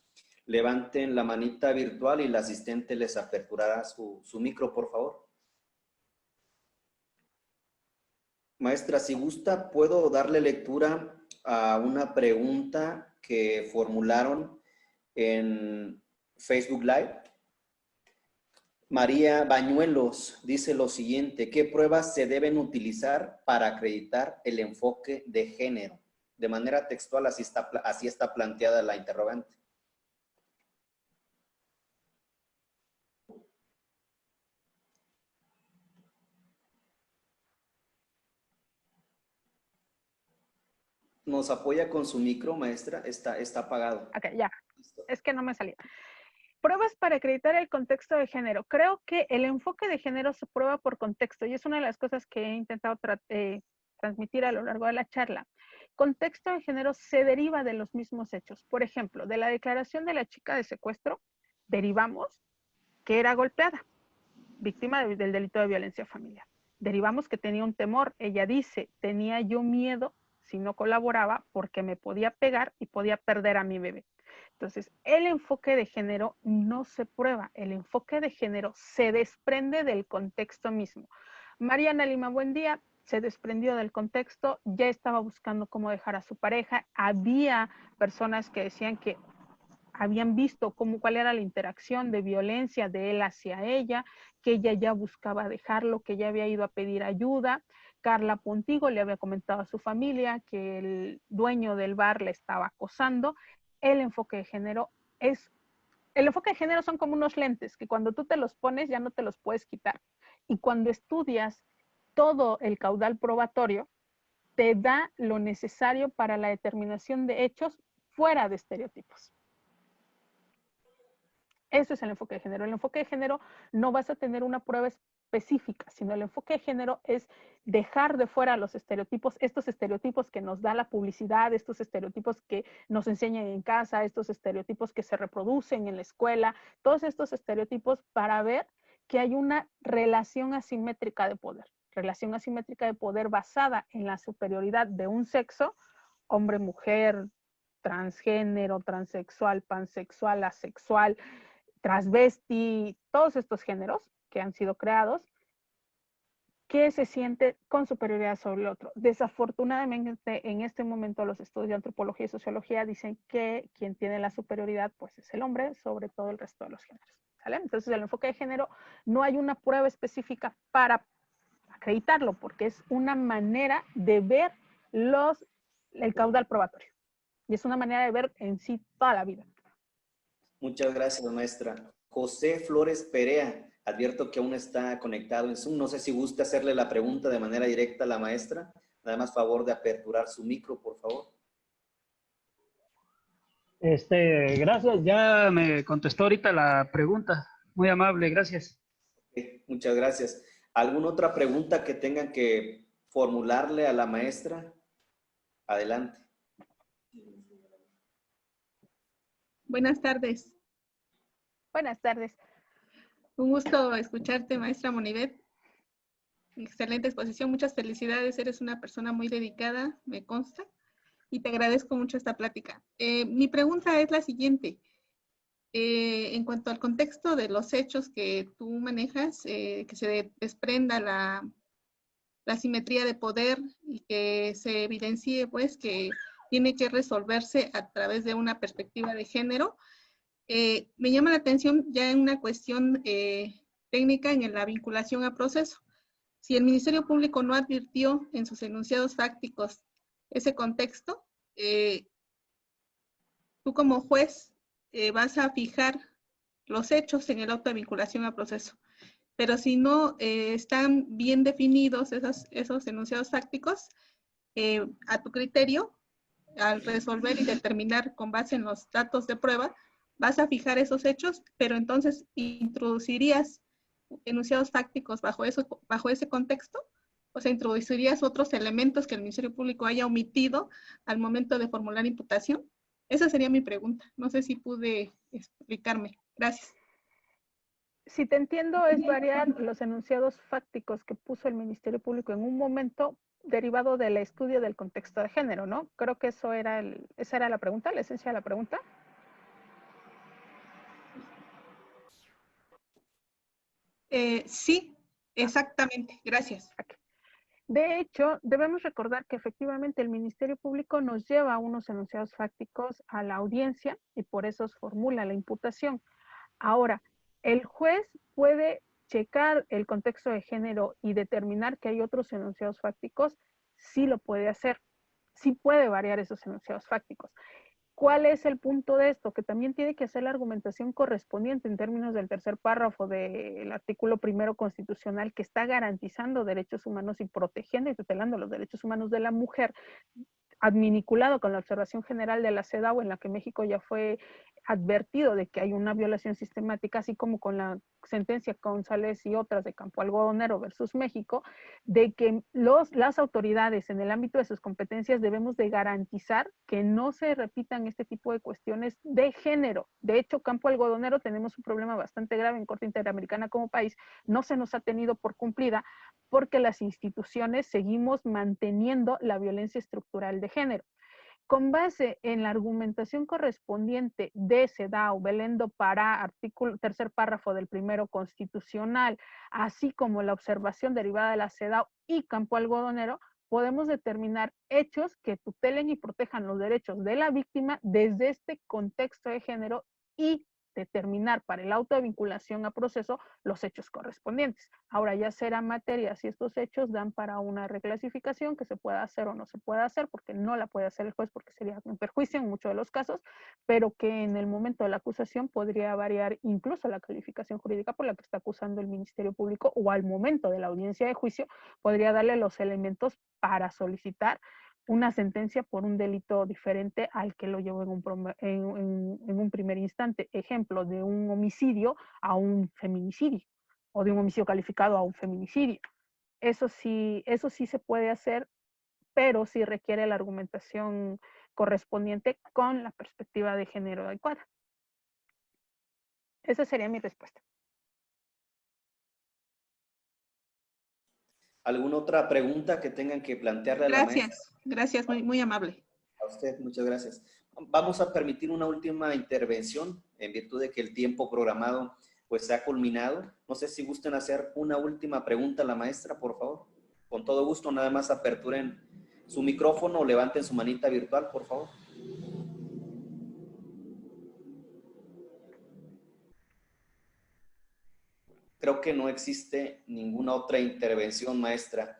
levanten la manita virtual y la asistente les aperturará su micro, por favor. Maestra, si gusta, puedo darle lectura a una pregunta que formularon en Facebook Live. María Bañuelos dice lo siguiente: ¿qué pruebas se deben utilizar para acreditar el enfoque de género? De manera textual, así está planteada la interrogante. ¿Nos apoya con su micro, maestra? Está apagado. Ok, ya. Listo. Es que no me salía. Pruebas para acreditar el contexto de género. Creo que el enfoque de género se prueba por contexto y es una de las cosas que he intentado transmitir a lo largo de la charla. Contexto de género se deriva de los mismos hechos. Por ejemplo, de la declaración de la chica de secuestro, derivamos que era golpeada, víctima del delito de violencia familiar. Derivamos que tenía un temor. Ella dice, tenía yo miedo si no colaboraba porque me podía pegar y podía perder a mi bebé. Entonces, el enfoque de género no se prueba, el enfoque de género se desprende del contexto mismo. Mariana Lima, buen día, se desprendió del contexto, ya estaba buscando cómo dejar a su pareja, había personas que decían que habían visto cuál era la interacción de violencia de él hacia ella, que ella ya buscaba dejarlo, que ya había ido a pedir ayuda. Carla Pontigo le había comentado a su familia que el dueño del bar le estaba acosando. El enfoque de género son como unos lentes que cuando tú te los pones ya no te los puedes quitar. Y cuando estudias todo el caudal probatorio, te da lo necesario para la determinación de hechos fuera de estereotipos. Eso es el enfoque de género. El enfoque de género no vas a tener una prueba específica, sino el enfoque de género es dejar de fuera los estereotipos, estos estereotipos que nos da la publicidad, estos estereotipos que nos enseñan en casa, estos estereotipos que se reproducen en la escuela, todos estos estereotipos para ver que hay una relación asimétrica de poder basada en la superioridad de un sexo hombre, mujer, transgénero, transexual, pansexual, asexual, transvesti, todos estos géneros que han sido creados, que se siente con superioridad sobre el otro. Desafortunadamente, en este momento los estudios de antropología y sociología dicen que quien tiene la superioridad pues es el hombre sobre todo el resto de los géneros. ¿Sale? Entonces el enfoque de género no hay una prueba específica para acreditarlo porque es una manera de ver el caudal probatorio y es una manera de ver en sí toda la vida. Muchas gracias, maestra. José Flores Perea, advierto que aún está conectado en Zoom. No sé si gusta hacerle la pregunta de manera directa a la maestra. Nada más favor de aperturar su micro, por favor. Gracias, ya me contestó ahorita la pregunta. Muy amable, gracias. Muchas gracias. ¿Alguna otra pregunta que tengan que formularle a la maestra? Adelante. Buenas tardes. Buenas tardes. Un gusto escucharte, maestra Monivet. Excelente exposición, muchas felicidades. Eres una persona muy dedicada, me consta, y te agradezco mucho esta plática. Mi pregunta es la siguiente. En cuanto al contexto de los hechos que tú manejas, que se desprenda la simetría de poder y que se evidencie pues que tiene que resolverse a través de una perspectiva de género, me llama la atención ya en una cuestión técnica en la vinculación a proceso. Si el Ministerio Público no advirtió en sus enunciados fácticos ese contexto, tú como juez vas a fijar los hechos en el auto de vinculación a proceso. Pero si no están bien definidos esos enunciados fácticos, a tu criterio, al resolver y determinar con base en los datos de prueba, vas a fijar esos hechos, pero entonces introducirías enunciados fácticos bajo ese contexto, o sea, introducirías otros elementos que el Ministerio Público haya omitido al momento de formular imputación. Esa sería mi pregunta. No sé si pude explicarme. Gracias. Si te entiendo, es variar los enunciados fácticos que puso el Ministerio Público en un momento derivado del estudio del contexto de género, ¿no? Creo que esa era la pregunta, la esencia de la pregunta. Sí, exactamente. Gracias. De hecho, debemos recordar que efectivamente el Ministerio Público nos lleva unos enunciados fácticos a la audiencia y por eso se formula la imputación. Ahora, el juez puede checar el contexto de género y determinar que hay otros enunciados fácticos, sí lo puede hacer, sí puede variar esos enunciados fácticos. ¿Cuál es el punto de esto? Que también tiene que hacer la argumentación correspondiente en términos del tercer párrafo del artículo primero constitucional que está garantizando derechos humanos y protegiendo y tutelando los derechos humanos de la mujer, adminiculado con la observación general de la CEDAW, en la que México ya fue advertido de que hay una violación sistemática, así como con la sentencia González y otras de Campo Algodonero versus México, de que las autoridades en el ámbito de sus competencias debemos de garantizar que no se repitan este tipo de cuestiones de género. De hecho, Campo Algodonero tenemos un problema bastante grave en Corte Interamericana como país, no se nos ha tenido por cumplida porque las instituciones seguimos manteniendo la violencia estructural de género. Con base en la argumentación correspondiente de CEDAW, Belén do Pará, artículo tercer párrafo del primero constitucional, así como la observación derivada de la CEDAW y Campo Algodonero, podemos determinar hechos que tutelen y protejan los derechos de la víctima desde este contexto de género y determinar para el auto de vinculación a proceso los hechos correspondientes. Ahora ya será materia si estos hechos dan para una reclasificación que se pueda hacer o no se pueda hacer, porque no la puede hacer el juez porque sería un perjuicio en muchos de los casos, pero que en el momento de la acusación podría variar incluso la calificación jurídica por la que está acusando el Ministerio Público o al momento de la audiencia de juicio podría darle los elementos para solicitar una sentencia por un delito diferente al que lo llevó en un primer instante. Ejemplo, de un homicidio a un feminicidio o de un homicidio calificado a un feminicidio. Eso sí se puede hacer, pero sí requiere la argumentación correspondiente con la perspectiva de género adecuada. Esa sería mi respuesta. ¿Alguna otra pregunta que tengan que plantearle a la maestra? Gracias, muy, muy amable. A usted, muchas gracias. Vamos a permitir una última intervención en virtud de que el tiempo programado pues se ha culminado. No sé si gusten hacer una última pregunta a la maestra, por favor. Con todo gusto, nada más aperturen su micrófono o levanten su manita virtual, por favor. Creo que no existe ninguna otra intervención, maestra.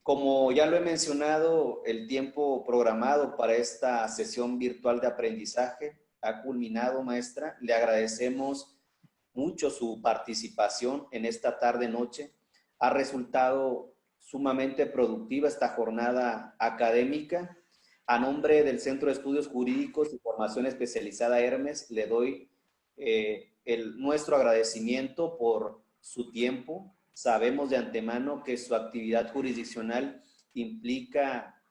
Como ya lo he mencionado, el tiempo programado para esta sesión virtual de aprendizaje ha culminado, maestra. Le agradecemos mucho su participación en esta tarde-noche. Ha resultado sumamente productiva esta jornada académica. A nombre del Centro de Estudios Jurídicos y Formación Especializada Hermes, le doy nuestro agradecimiento por su tiempo. Sabemos de antemano que su actividad jurisdiccional implica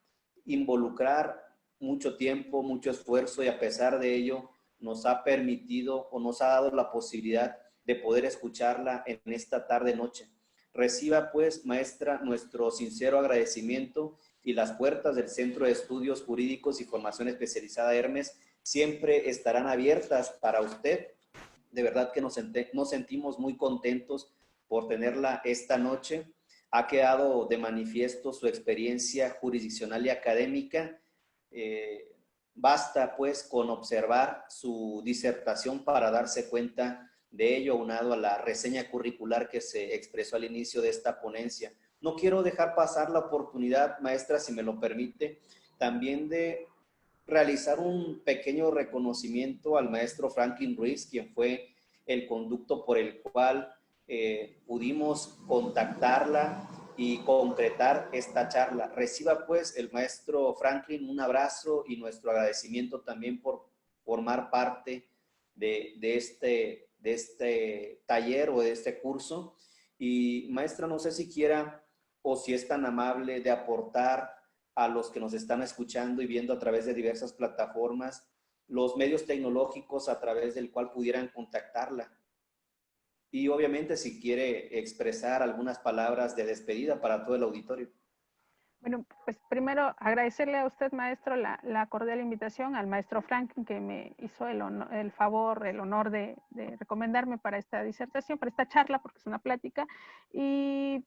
involucrar mucho tiempo, mucho esfuerzo, y a pesar de ello nos ha permitido o nos ha dado la posibilidad de poder escucharla en esta tarde-noche. Reciba pues, maestra, nuestro sincero agradecimiento, y las puertas del Centro de Estudios Jurídicos y Formación Especializada Hermes siempre estarán abiertas para usted. De verdad que nos sentimos muy contentos por tenerla esta noche. Ha quedado de manifiesto su experiencia jurisdiccional y académica. Basta pues con observar su disertación para darse cuenta de ello, aunado a la reseña curricular que se expresó al inicio de esta ponencia. No quiero dejar pasar la oportunidad, maestra, si me lo permite, también de realizar un pequeño reconocimiento al maestro Franklin Ruiz, quien fue el conducto por el cual pudimos contactarla y concretar esta charla. Reciba pues, el maestro Franklin, un abrazo y nuestro agradecimiento también por formar parte de este taller o de este curso. Y maestra, no sé si quiera o si es tan amable de aportar a los que nos están escuchando y viendo a través de diversas plataformas los medios tecnológicos a través del cual pudieran contactarla. Y obviamente si quiere expresar algunas palabras de despedida para todo el auditorio. Bueno, pues primero agradecerle a usted, maestro, la cordial invitación, al maestro Franklin, que me hizo el honor de recomendarme para esta disertación, para esta charla, porque es una plática. Y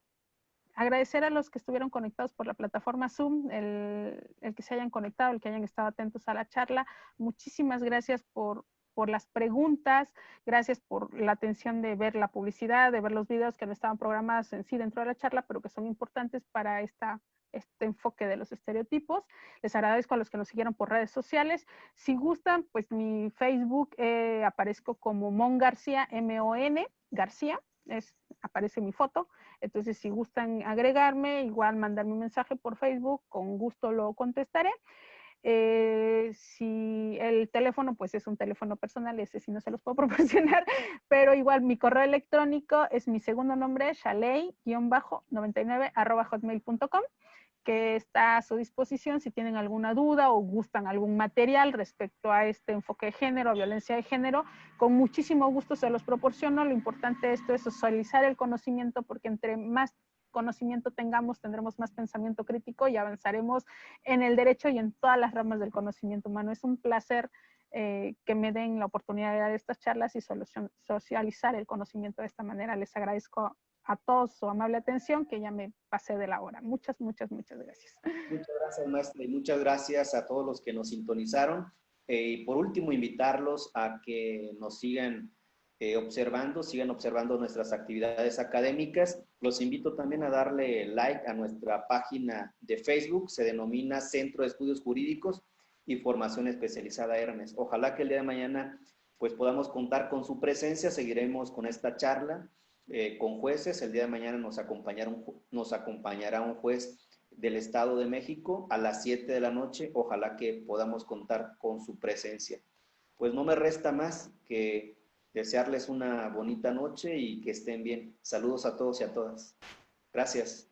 agradecer a los que estuvieron conectados por la plataforma Zoom, el que se hayan conectado, el que hayan estado atentos a la charla. Muchísimas gracias por las preguntas, gracias por la atención de ver la publicidad, de ver los videos que no estaban programados en sí dentro de la charla, pero que son importantes para este enfoque de los estereotipos. Les agradezco a los que nos siguieron por redes sociales. Si gustan, pues mi Facebook aparezco como Mon García, M-O-N, García, aparece mi foto. Entonces, si gustan agregarme, igual mandarme un mensaje por Facebook, con gusto lo contestaré. Si el teléfono, pues es un teléfono personal, ese sí no se los puedo proporcionar, pero igual mi correo electrónico es mi segundo nombre, shaley-99@hotmail.com, que está a su disposición si tienen alguna duda o gustan algún material respecto a este enfoque de género, violencia de género. Con muchísimo gusto se los proporciono. Lo importante de esto es socializar el conocimiento, porque entre más conocimiento tengamos, tendremos más pensamiento crítico y avanzaremos en el derecho y en todas las ramas del conocimiento humano. Es un placer que me den la oportunidad de dar estas charlas y socializar el conocimiento de esta manera. Les agradezco a todos su amable atención, que ya me pasé de la hora. Muchas, muchas, muchas gracias. Muchas gracias, maestra, y muchas gracias a todos los que nos sintonizaron. Y por último, invitarlos a que nos sigan sigan observando nuestras actividades académicas. Los invito también a darle like a nuestra página de Facebook, se denomina Centro de Estudios Jurídicos y Formación Especializada Hermes. Ojalá que el día de mañana pues podamos contar con su presencia. Seguiremos con esta charla con jueces. El día de mañana nos acompañará un juez del Estado de México a las 7 de la noche. Ojalá que podamos contar con su presencia. Pues no me resta más que desearles una bonita noche y que estén bien. Saludos a todos y a todas. Gracias.